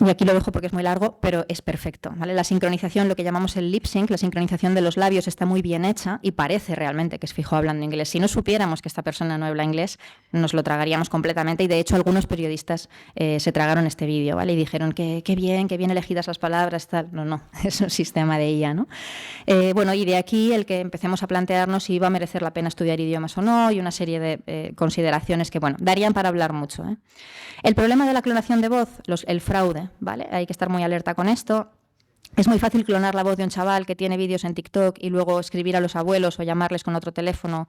Y aquí lo dejo porque es muy largo, pero es perfecto, ¿vale? La sincronización, lo que llamamos el lip sync, la sincronización de los labios está muy bien hecha y parece realmente que es Feijóo hablando inglés. Si no supiéramos que esta persona no habla inglés, nos lo tragaríamos completamente y de hecho algunos periodistas se tragaron este vídeo, ¿vale? Y dijeron que qué bien elegidas las palabras, tal. No, es un sistema de IA, ¿no? Bueno, y de aquí el que empecemos a plantearnos si va a merecer la pena estudiar idiomas o no y una serie de consideraciones que, bueno, darían para hablar mucho, ¿eh? El problema de la clonación de voz, el fraude, ¿vale? Hay que estar muy alerta con esto. Es muy fácil clonar la voz de un chaval que tiene vídeos en TikTok y luego escribir a los abuelos o llamarles con otro teléfono.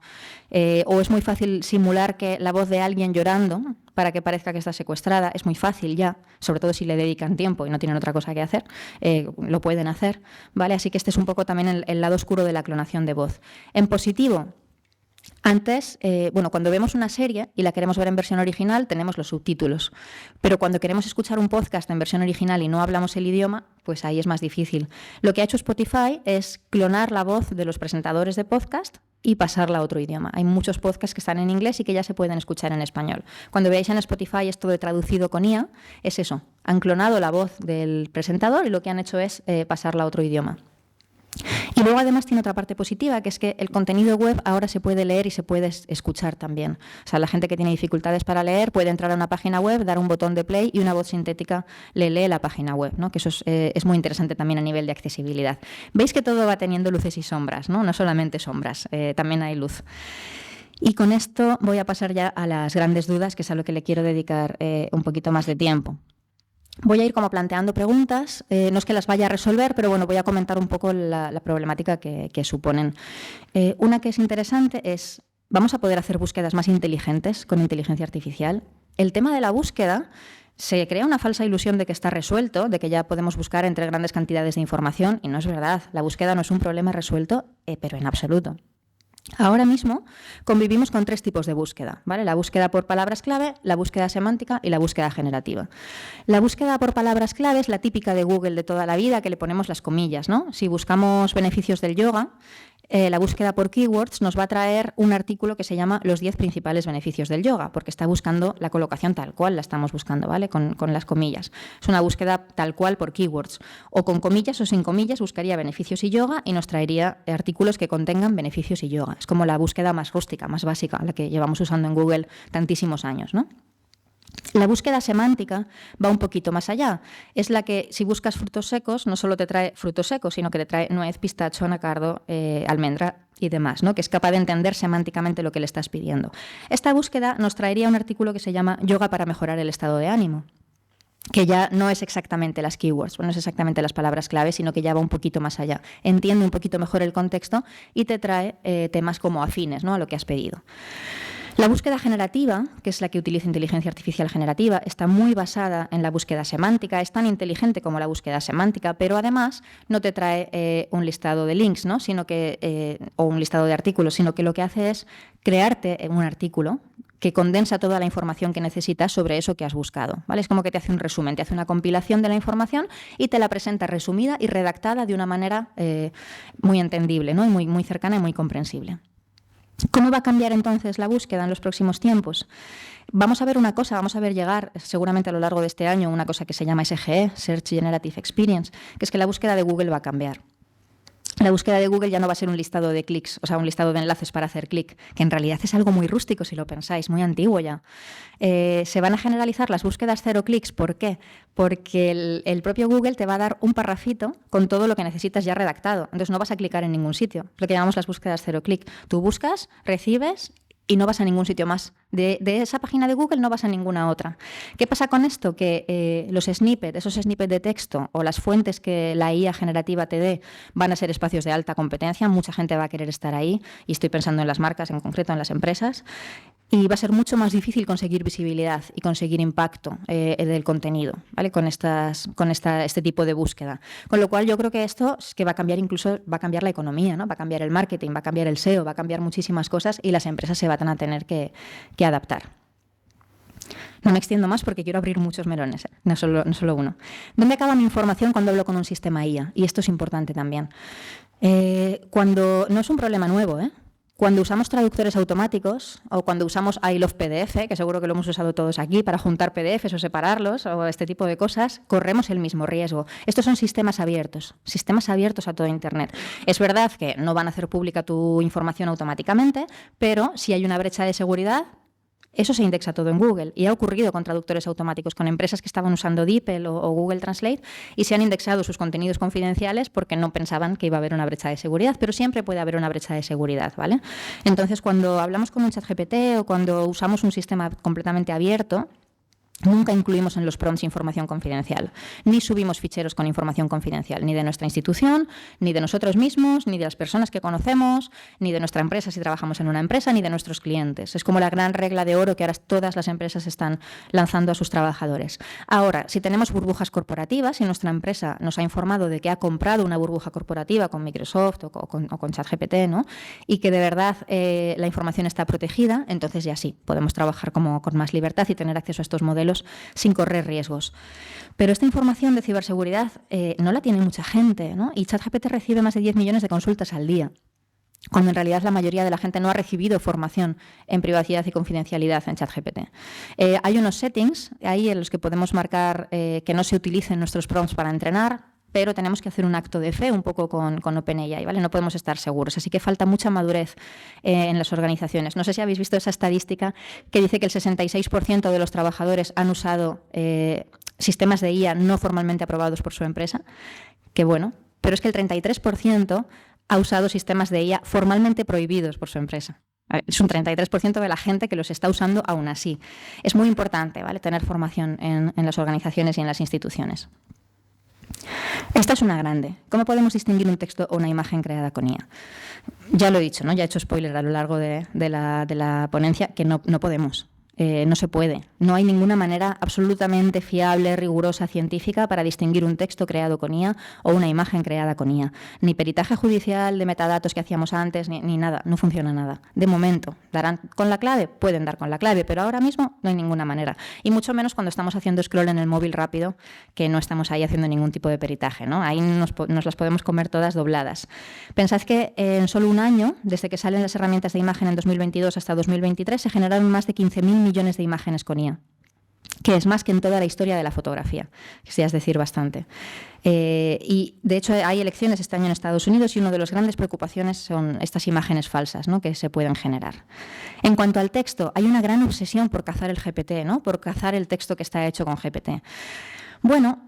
O es muy fácil simular que la voz de alguien llorando para que parezca que está secuestrada. Es muy fácil ya, sobre todo si le dedican tiempo y no tienen otra cosa que hacer. Lo pueden hacer, ¿vale? Así que este es un poco también el lado oscuro de la clonación de voz. En positivo, Antes, cuando vemos una serie y la queremos ver en versión original, tenemos los subtítulos. Pero cuando queremos escuchar un podcast en versión original y no hablamos el idioma, pues ahí es más difícil. Lo que ha hecho Spotify es clonar la voz de los presentadores de podcast y pasarla a otro idioma. Hay muchos podcasts que están en inglés y que ya se pueden escuchar en español. Cuando veáis en Spotify esto de traducido con IA, es eso. Han clonado la voz del presentador y lo que han hecho es pasarla a otro idioma. Y luego además tiene otra parte positiva, que es que el contenido web ahora se puede leer y se puede escuchar también. O sea, la gente que tiene dificultades para leer puede entrar a una página web, dar un botón de play y una voz sintética le lee la página web, ¿no? Que eso es muy interesante también a nivel de accesibilidad. Veis que todo va teniendo luces y sombras, ¿no? No solamente sombras, también hay luz. Y con esto voy a pasar ya a las grandes dudas, que es a lo que le quiero dedicar un poquito más de tiempo. Voy a ir como planteando preguntas, no es que las vaya a resolver, pero bueno, voy a comentar un poco la problemática que suponen. Una que es interesante es, ¿vamos a poder hacer búsquedas más inteligentes con inteligencia artificial? El tema de la búsqueda, se crea una falsa ilusión de que está resuelto, de que ya podemos buscar entre grandes cantidades de información, y no es verdad. La búsqueda no es un problema resuelto, pero en absoluto. Ahora mismo convivimos con 3 tipos de búsqueda, ¿vale? La búsqueda por palabras clave, la búsqueda semántica y la búsqueda generativa. La búsqueda por palabras clave es la típica de Google de toda la vida, que le ponemos las comillas, ¿no? Si buscamos beneficios del yoga, la búsqueda por keywords nos va a traer un artículo que se llama Los 10 principales beneficios del yoga, porque está buscando la colocación tal cual la estamos buscando, ¿vale? Con las comillas. Es una búsqueda tal cual por keywords. O con comillas o sin comillas buscaría beneficios y yoga y nos traería artículos que contengan beneficios y yoga. Es como la búsqueda más rústica, más básica, la que llevamos usando en Google tantísimos años, ¿no? La búsqueda semántica va un poquito más allá. Es la que, si buscas frutos secos, no solo te trae frutos secos, sino que te trae nuez, pistacho, anacardo, almendra y demás, ¿no? Que es capaz de entender semánticamente lo que le estás pidiendo. Esta búsqueda nos traería un artículo que se llama Yoga para mejorar el estado de ánimo, que ya no es exactamente las keywords, no es exactamente las palabras clave, sino que ya va un poquito más allá. Entiende un poquito mejor el contexto y te trae temas como afines, ¿no? A lo que has pedido. La búsqueda generativa, que es la que utiliza inteligencia artificial generativa, está muy basada en la búsqueda semántica, es tan inteligente como la búsqueda semántica, pero además no te trae un listado de links, ¿no? O un listado de artículos, sino que lo que hace es crearte un artículo que condensa toda la información que necesitas sobre eso que has buscado, ¿vale? Es como que te hace un resumen, te hace una compilación de la información y te la presenta resumida y redactada de una manera muy entendible, ¿no? Y muy cercana y muy comprensible. ¿Cómo va a cambiar entonces la búsqueda en los próximos tiempos? Vamos a ver una cosa, vamos a ver llegar seguramente a lo largo de este año una cosa que se llama SGE, Search Generative Experience, que es que la búsqueda de Google va a cambiar. La búsqueda de Google ya no va a ser un listado de clics, o sea, un listado de enlaces para hacer clic, que en realidad es algo muy rústico si lo pensáis, muy antiguo ya. Se van a generalizar las búsquedas 0 clics. ¿Por qué? Porque el propio Google te va a dar un parrafito con todo lo que necesitas ya redactado. Entonces no vas a clicar en ningún sitio. Lo que llamamos las búsquedas 0 clic. Tú buscas, recibes y no vas a ningún sitio más. De esa página de Google no vas a ninguna otra. ¿Qué pasa con esto? Que esos snippets de texto o las fuentes que la IA generativa te dé van a ser espacios de alta competencia. Mucha gente va a querer estar ahí y estoy pensando en las marcas, en concreto en las empresas. Y va a ser mucho más difícil conseguir visibilidad y conseguir impacto del contenido, ¿vale? Con este tipo de búsqueda. Con lo cual yo creo que esto es que va a cambiar la economía, ¿no? Va a cambiar el marketing, va a cambiar el SEO, va a cambiar muchísimas cosas y las empresas se van a tener que adaptar. No me extiendo más porque quiero abrir muchos melones, no solo uno. ¿Dónde acaba mi información cuando hablo con un sistema IA? Y esto es importante también. Cuando no es un problema nuevo, Cuando usamos traductores automáticos o cuando usamos I Love PDF, que seguro que lo hemos usado todos aquí para juntar PDFs o separarlos o este tipo de cosas, corremos el mismo riesgo. Estos son sistemas abiertos a todo Internet. Es verdad que no van a hacer pública tu información automáticamente, pero si hay una brecha de seguridad, eso se indexa todo en Google y ha ocurrido con traductores automáticos, con empresas que estaban usando DeepL o Google Translate y se han indexado sus contenidos confidenciales porque no pensaban que iba a haber una brecha de seguridad, pero siempre puede haber una brecha de seguridad, ¿vale? Entonces, cuando hablamos con un ChatGPT o cuando usamos un sistema completamente abierto, Nunca incluimos en los prompts información confidencial, ni subimos ficheros con información confidencial, ni de nuestra institución, ni de nosotros mismos, ni de las personas que conocemos, ni de nuestra empresa si trabajamos en una empresa, ni de nuestros clientes. Es como la gran regla de oro que ahora todas las empresas están lanzando a sus trabajadores. Ahora, si tenemos burbujas corporativas, si nuestra empresa nos ha informado de que ha comprado una burbuja corporativa con Microsoft o con ChatGPT, ¿no? Y que de verdad la información está protegida, entonces ya sí, podemos trabajar con más libertad y tener acceso a estos modelos sin correr riesgos. Pero esta información de ciberseguridad no la tiene mucha gente, ¿no? Y ChatGPT recibe más de 10 millones de consultas al día, cuando en realidad la mayoría de la gente no ha recibido formación en privacidad y confidencialidad en ChatGPT. Hay unos settings ahí en los que podemos marcar que no se utilicen nuestros prompts para entrenar, pero tenemos que hacer un acto de fe un poco con OpenAI, ¿vale? No podemos estar seguros, así que falta mucha madurez en las organizaciones. No sé si habéis visto esa estadística que dice que el 66% de los trabajadores han usado sistemas de IA no formalmente aprobados por su empresa, que bueno, pero es que el 33% ha usado sistemas de IA formalmente prohibidos por su empresa. Es un 33% de la gente que los está usando aún así. Es muy importante, ¿vale?, tener formación en las organizaciones y en las instituciones. Esta es una grande. ¿Cómo podemos distinguir un texto o una imagen creada con IA? Ya lo he dicho, ¿no? Ya he hecho spoiler a lo largo de la ponencia que no podemos. No se puede. No hay ninguna manera absolutamente fiable, rigurosa, científica para distinguir un texto creado con IA o una imagen creada con IA. Ni peritaje judicial de metadatos que hacíamos antes, ni nada. No funciona nada. De momento, ¿darán con la clave? Pueden dar con la clave, pero ahora mismo no hay ninguna manera. Y mucho menos cuando estamos haciendo scroll en el móvil rápido, que no estamos ahí haciendo ningún tipo de peritaje, ¿no? Ahí nos las podemos comer todas dobladas. Pensad que en solo un año, desde que salen las herramientas de imagen en 2022 hasta 2023, se generaron más de 15.000 millones de imágenes con IA, que es más que en toda la historia de la fotografía, que sí es decir bastante. Y de hecho hay elecciones este año en Estados Unidos y una de las grandes preocupaciones son estas imágenes falsas, ¿no?, que se pueden generar. En cuanto al texto, hay una gran obsesión por cazar el GPT, ¿no?, por cazar el texto que está hecho con GPT. Bueno,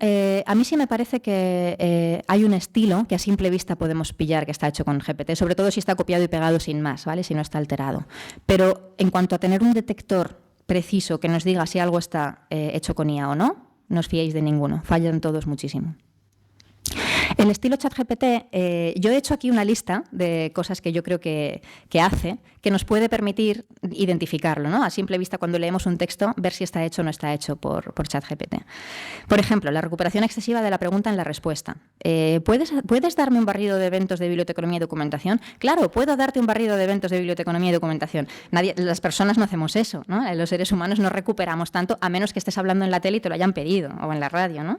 a mí sí me parece que hay un estilo que a simple vista podemos pillar que está hecho con GPT, sobre todo si está copiado y pegado sin más, ¿vale?, si no está alterado. Pero en cuanto a tener un detector preciso que nos diga si algo está hecho con IA o no, no os fiéis de ninguno, fallan todos muchísimo. El estilo ChatGPT, yo he hecho aquí una lista de cosas que yo creo que hace, que nos puede permitir identificarlo, ¿no? A simple vista, cuando leemos un texto, ver si está hecho o no está hecho por ChatGPT. Por ejemplo, la recuperación excesiva de la pregunta en la respuesta. ¿Puedes darme un barrido de eventos de biblioteconomía y documentación? Claro, puedo darte un barrido de eventos de biblioteconomía y documentación. Las personas no hacemos eso, ¿no? Los seres humanos no recuperamos tanto, a menos que estés hablando en la tele y te lo hayan pedido, o en la radio, ¿no?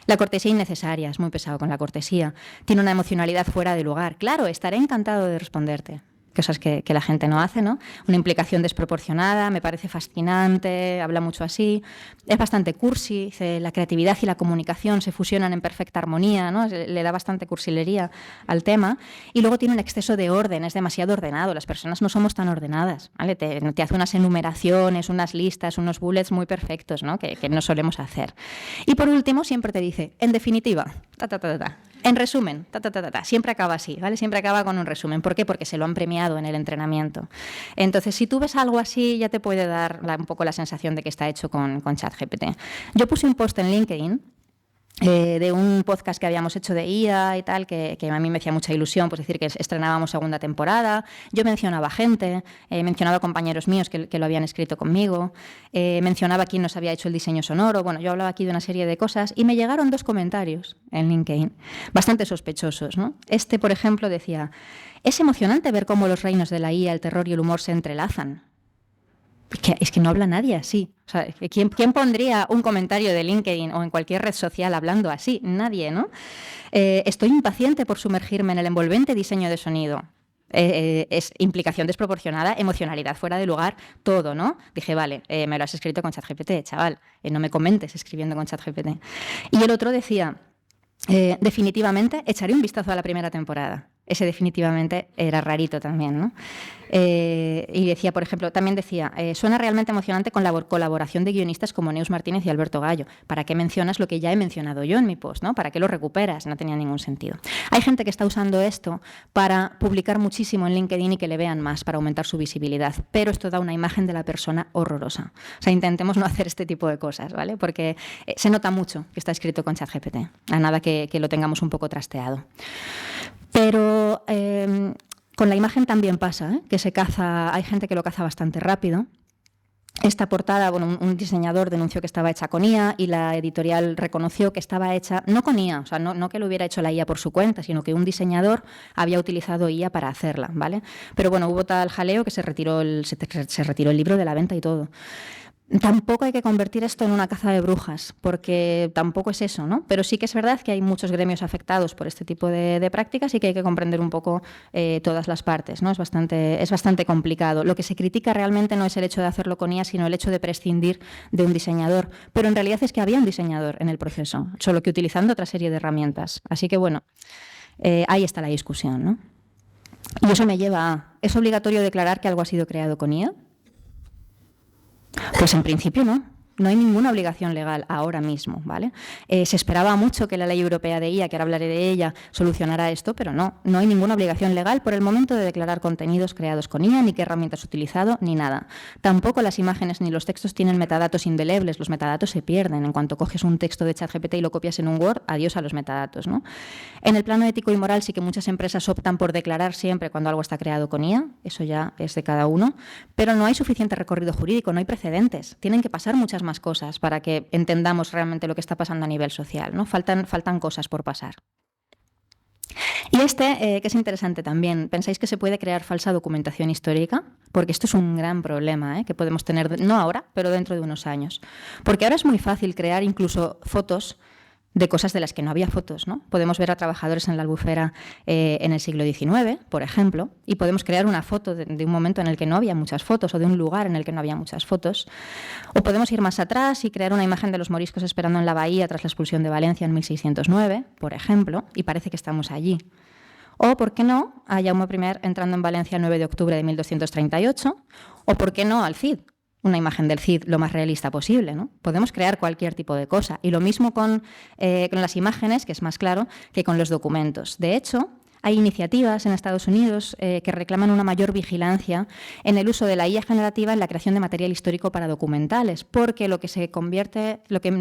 La cortesía innecesaria, es muy pesado con la cortesía. Tiene una emocionalidad fuera de lugar. Claro, estaré encantado de responderte. Cosas que la gente no hace, ¿no? Una implicación desproporcionada, me parece fascinante, habla mucho así. Es bastante cursi, la creatividad y la comunicación se fusionan en perfecta armonía, ¿no? Le da bastante cursilería al tema. Y luego tiene un exceso de orden, es demasiado ordenado. Las personas no somos tan ordenadas, ¿vale? Te hace unas enumeraciones, unas listas, unos bullets muy perfectos, ¿no? Que no solemos hacer. Y por último, siempre te dice, en definitiva, en resumen, siempre acaba así, ¿vale? Siempre acaba con un resumen. ¿Por qué? Porque se lo han premiado en el entrenamiento. Entonces, si tú ves algo así, ya te puede dar un poco la sensación de que está hecho con ChatGPT. Yo puse un post en LinkedIn de un podcast que habíamos hecho de IA y tal, que a mí me hacía mucha ilusión, pues decir que estrenábamos segunda temporada. Yo mencionaba gente, mencionaba compañeros míos que lo habían escrito conmigo, mencionaba quién nos había hecho el diseño sonoro. Bueno, yo hablaba aquí de una serie de cosas y me llegaron 2 comentarios en LinkedIn, bastante sospechosos, ¿no? Por ejemplo, decía: es emocionante ver cómo los reinos de la IA, el terror y el humor se entrelazan. Es que no habla nadie así. O sea, ¿quién pondría un comentario de LinkedIn o en cualquier red social hablando así? Nadie, ¿no? Estoy impaciente por sumergirme en el envolvente diseño de sonido. Es implicación desproporcionada, emocionalidad fuera de lugar, todo, ¿no? Dije, vale, me lo has escrito con ChatGPT, chaval, no me comentes escribiendo con ChatGPT. Y el otro decía: definitivamente echaré un vistazo a la primera temporada. ese definitivamente era rarito también, ¿no? Y decía, por ejemplo, también decía, suena realmente emocionante con la colaboración de guionistas como Neus Martínez y Alberto Gallo. ¿Para qué mencionas lo que ya he mencionado yo en mi post, ¿no? ¿Para qué lo recuperas? No tenía ningún sentido. Hay gente que está usando esto para publicar muchísimo en LinkedIn y que le vean más, para aumentar su visibilidad, pero esto da una imagen de la persona horrorosa. O sea, intentemos no hacer este tipo de cosas, ¿vale? Porque se nota mucho que está escrito con ChatGPT, a nada que lo tengamos un poco trasteado. Pero con la imagen también pasa, que se caza, hay gente que lo caza bastante rápido. Esta portada, bueno, un diseñador denunció que estaba hecha con IA y la editorial reconoció que estaba hecha no con IA, o sea, no que lo hubiera hecho la IA por su cuenta, sino que un diseñador había utilizado IA para hacerla, ¿vale? Pero bueno, hubo tal jaleo que se retiró el libro de la venta y todo. Tampoco hay que convertir esto en una caza de brujas, porque tampoco es eso, ¿no? Pero sí que es verdad que hay muchos gremios afectados por este tipo de prácticas y que hay que comprender un poco todas las partes, ¿no? Es bastante complicado. Lo que se critica realmente no es el hecho de hacerlo con IA, sino el hecho de prescindir de un diseñador. Pero en realidad es que había un diseñador en el proceso, solo que utilizando otra serie de herramientas. Así que, bueno, ahí está la discusión, ¿no? Y eso me lleva a, ¿es obligatorio declarar que algo ha sido creado con IA? Pues en principio no. No hay ninguna obligación legal ahora mismo, ¿vale? Se esperaba mucho que la ley europea de IA, que ahora hablaré de ella, solucionara esto, pero no hay ninguna obligación legal por el momento de declarar contenidos creados con IA, ni qué herramientas utilizado, ni nada. Tampoco las imágenes ni los textos tienen metadatos indelebles, los metadatos se pierden. En cuanto coges un texto de ChatGPT y lo copias en un Word, adiós a los metadatos, ¿no? En el plano ético y moral sí que muchas empresas optan por declarar siempre cuando algo está creado con IA, eso ya es de cada uno, pero no hay suficiente recorrido jurídico, no hay precedentes. Tienen que pasar muchas más cosas para que entendamos realmente lo que está pasando a nivel social, ¿no? Faltan cosas por pasar. Y que es interesante también, ¿pensáis que se puede crear falsa documentación histórica? Porque esto es un gran problema que podemos tener, no ahora, pero dentro de unos años. Porque ahora es muy fácil crear incluso fotos de cosas de las que no había fotos, ¿no? Podemos ver a trabajadores en la Albufera en el siglo XIX, por ejemplo, y podemos crear una foto de un momento en el que no había muchas fotos o de un lugar en el que no había muchas fotos. O podemos ir más atrás y crear una imagen de los moriscos esperando en la bahía tras la expulsión de Valencia en 1609, por ejemplo, y parece que estamos allí. O, ¿por qué no?, a Jaume I entrando en Valencia el 9 de octubre de 1238, o, ¿por qué no?, al Cid. Una imagen del Cid lo más realista posible, ¿no? Podemos crear cualquier tipo de cosa. Y lo mismo con las imágenes, que es más claro, que con los documentos. De hecho, hay iniciativas en Estados Unidos que reclaman una mayor vigilancia en el uso de la IA generativa en la creación de material histórico para documentales, porque lo que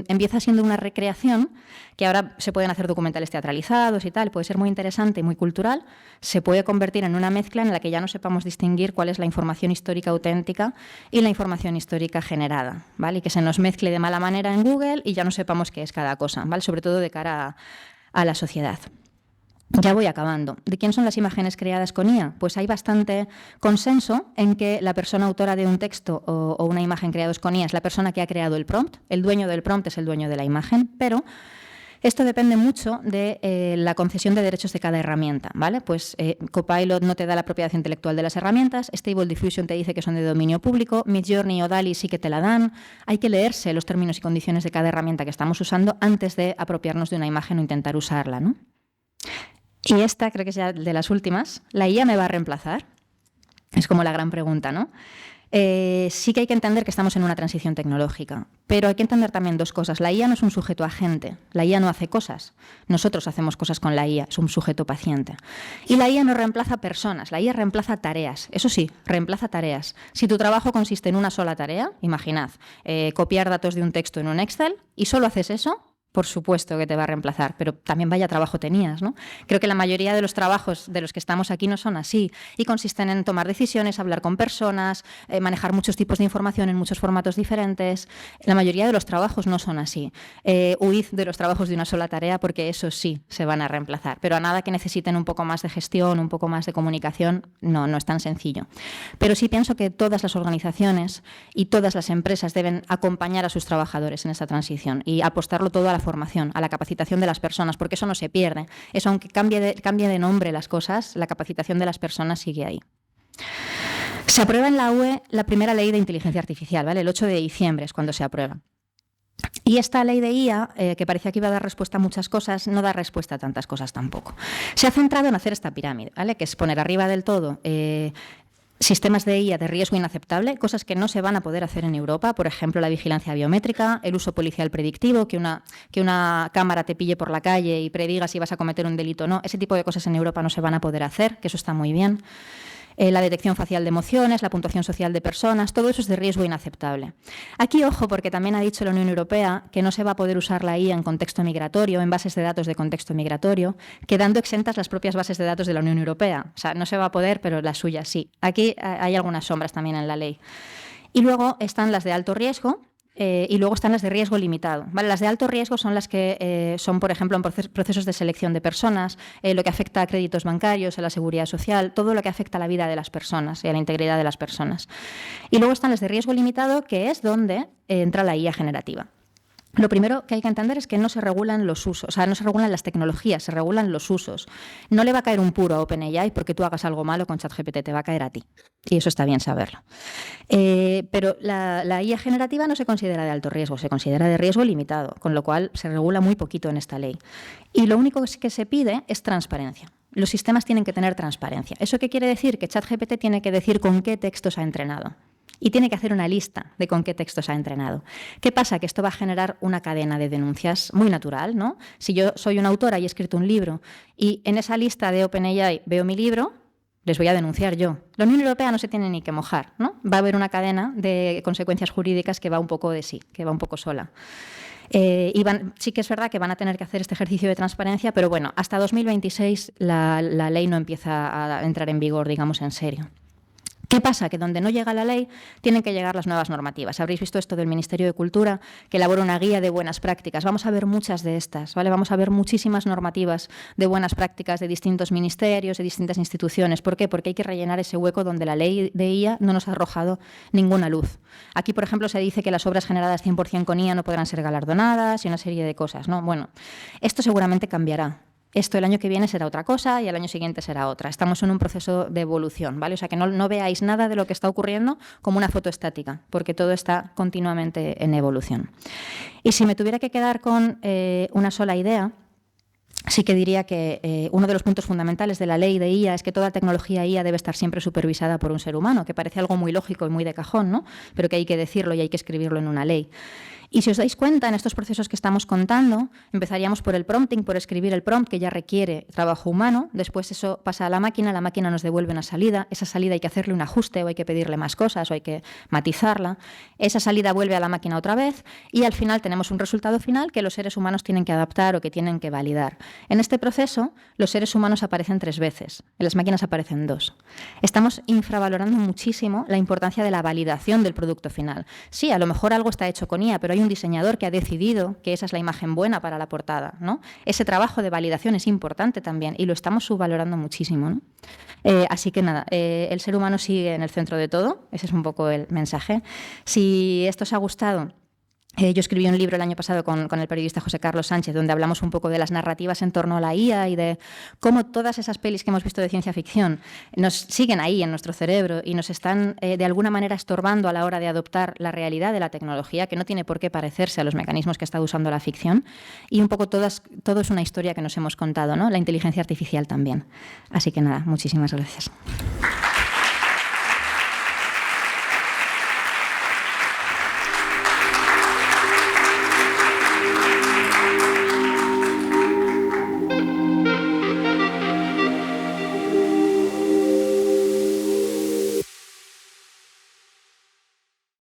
empieza siendo una recreación, que ahora se pueden hacer documentales teatralizados y tal, puede ser muy interesante y muy cultural, se puede convertir en una mezcla en la que ya no sepamos distinguir cuál es la información histórica auténtica y la información histórica generada, ¿vale? Y que se nos mezcle de mala manera en Google y ya no sepamos qué es cada cosa, ¿vale? Sobre todo de cara a la sociedad. Ya voy acabando. ¿De quién son las imágenes creadas con IA? Pues hay bastante consenso en que la persona autora de un texto o una imagen creados con IA es la persona que ha creado el prompt. El dueño del prompt es el dueño de la imagen, pero esto depende mucho de la concesión de derechos de cada herramienta, ¿vale? Pues Copilot no te da la propiedad intelectual de las herramientas, Stable Diffusion te dice que son de dominio público, Midjourney o DALL-E sí que te la dan. Hay que leerse los términos y condiciones de cada herramienta que estamos usando antes de apropiarnos de una imagen o intentar usarla, ¿no? Y esta creo que es ya de las últimas. ¿La IA me va a reemplazar? Es como la gran pregunta, ¿no? Sí que hay que entender que estamos en una transición tecnológica, pero hay que entender también dos cosas. La IA no es un sujeto agente, la IA no hace cosas. Nosotros hacemos cosas con la IA, es un sujeto paciente. Y la IA no reemplaza personas, la IA reemplaza tareas. Eso sí, reemplaza tareas. Si tu trabajo consiste en una sola tarea, imaginad, copiar datos de un texto en un Excel y solo haces eso, por supuesto que te va a reemplazar, pero también vaya trabajo tenías, ¿no? Creo que la mayoría de los trabajos de los que estamos aquí no son así y consisten en tomar decisiones, hablar con personas, manejar muchos tipos de información en muchos formatos diferentes. La mayoría de los trabajos no son así. Huid de los trabajos de una sola tarea porque esos sí se van a reemplazar, pero a nada que necesiten un poco más de gestión, un poco más de comunicación, no es tan sencillo. Pero sí pienso que todas las organizaciones y todas las empresas deben acompañar a sus trabajadores en esa transición y apostarlo todo a la formación, a la capacitación de las personas, porque eso no se pierde. Eso, aunque cambie de nombre las cosas, la capacitación de las personas sigue ahí. Se aprueba en la UE la primera ley de inteligencia artificial, ¿vale? El 8 de diciembre es cuando se aprueba. Y esta ley de IA, que parecía que iba a dar respuesta a muchas cosas, no da respuesta a tantas cosas tampoco. Se ha centrado en hacer esta pirámide, ¿vale? Que es poner arriba del todo sistemas de IA de riesgo inaceptable, cosas que no se van a poder hacer en Europa, por ejemplo, la vigilancia biométrica, el uso policial predictivo, que una cámara te pille por la calle y prediga si vas a cometer un delito o no. Ese tipo de cosas en Europa no se van a poder hacer, que eso está muy bien. La detección facial de emociones, la puntuación social de personas, todo eso es de riesgo inaceptable. Aquí, ojo, porque también ha dicho la Unión Europea que no se va a poder usar la IA en contexto migratorio, en bases de datos de contexto migratorio, quedando exentas las propias bases de datos de la Unión Europea. O sea, no se va a poder, pero las suyas sí. Aquí hay algunas sombras también en la ley. Y luego están las de alto riesgo, y luego están las de riesgo limitado. ¿Vale? Las de alto riesgo son las que son, por ejemplo, en procesos de selección de personas, lo que afecta a créditos bancarios, a la seguridad social, todo lo que afecta a la vida de las personas y a la integridad de las personas. Y luego están las de riesgo limitado, que es donde entra la IA generativa. Lo primero que hay que entender es que no se regulan los usos, o sea, no se regulan las tecnologías, se regulan los usos. No le va a caer un puro a OpenAI porque tú hagas algo malo con ChatGPT, te va a caer a ti. Y eso está bien saberlo. Pero la IA generativa no se considera de alto riesgo, se considera de riesgo limitado, con lo cual se regula muy poquito en esta ley. Y lo único que se pide es transparencia. Los sistemas tienen que tener transparencia. ¿Eso qué quiere decir? Que ChatGPT tiene que decir con qué textos ha entrenado. Y tiene que hacer una lista de con qué textos ha entrenado. ¿Qué pasa? Que esto va a generar una cadena de denuncias muy natural, ¿no? Si yo soy una autora y he escrito un libro y en esa lista de OpenAI veo mi libro, les voy a denunciar yo. La Unión Europea no se tiene ni que mojar, ¿no? Va a haber una cadena de consecuencias jurídicas que va un poco de sí, que va un poco sola. Sí que es verdad que van a tener que hacer este ejercicio de transparencia, pero bueno, hasta 2026 la ley no empieza a entrar en vigor, digamos, en serio. ¿Qué pasa? Que donde no llega la ley tienen que llegar las nuevas normativas. Habréis visto esto del Ministerio de Cultura, que elabora una guía de buenas prácticas. Vamos a ver muchas de estas, ¿vale? Vamos a ver muchísimas normativas de buenas prácticas de distintos ministerios, de distintas instituciones. ¿Por qué? Porque hay que rellenar ese hueco donde la ley de IA no nos ha arrojado ninguna luz. Aquí, por ejemplo, se dice que las obras generadas 100% con IA no podrán ser galardonadas y una serie de cosas, ¿no? Bueno, esto seguramente cambiará. Esto el año que viene será otra cosa y el año siguiente será otra. Estamos en un proceso de evolución, ¿vale? O sea, que no veáis nada de lo que está ocurriendo como una foto estática, porque todo está continuamente en evolución. Y si me tuviera que quedar con una sola idea, sí que diría que uno de los puntos fundamentales de la ley de IA es que toda tecnología IA debe estar siempre supervisada por un ser humano, que parece algo muy lógico y muy de cajón, ¿no? Pero que hay que decirlo y hay que escribirlo en una ley. Y si os dais cuenta, en estos procesos que estamos contando, empezaríamos por el prompting, por escribir el prompt, que ya requiere trabajo humano. Después eso pasa a la máquina nos devuelve una salida. Esa salida hay que hacerle un ajuste o hay que pedirle más cosas o hay que matizarla. Esa salida vuelve a la máquina otra vez y al final tenemos un resultado final que los seres humanos tienen que adaptar o que tienen que validar. En este proceso, los seres humanos aparecen 3 veces, en las máquinas aparecen 2. Estamos infravalorando muchísimo la importancia de la validación del producto final. Sí, a lo mejor algo está hecho con IA, pero hay un diseñador que ha decidido que esa es la imagen buena para la portada, ¿no? Ese trabajo de validación es importante también y lo estamos subvalorando muchísimo, ¿no? Así que nada, el ser humano sigue en el centro de todo, ese es un poco el mensaje. Si esto os ha gustado, yo escribí un libro el año pasado con el periodista José Carlos Sánchez, donde hablamos un poco de las narrativas en torno a la IA y de cómo todas esas pelis que hemos visto de ciencia ficción nos siguen ahí en nuestro cerebro y nos están de alguna manera estorbando a la hora de adoptar la realidad de la tecnología, que no tiene por qué parecerse a los mecanismos que está usando la ficción. Y un poco todo es una historia que nos hemos contado, ¿no? La inteligencia artificial también. Así que nada, muchísimas gracias.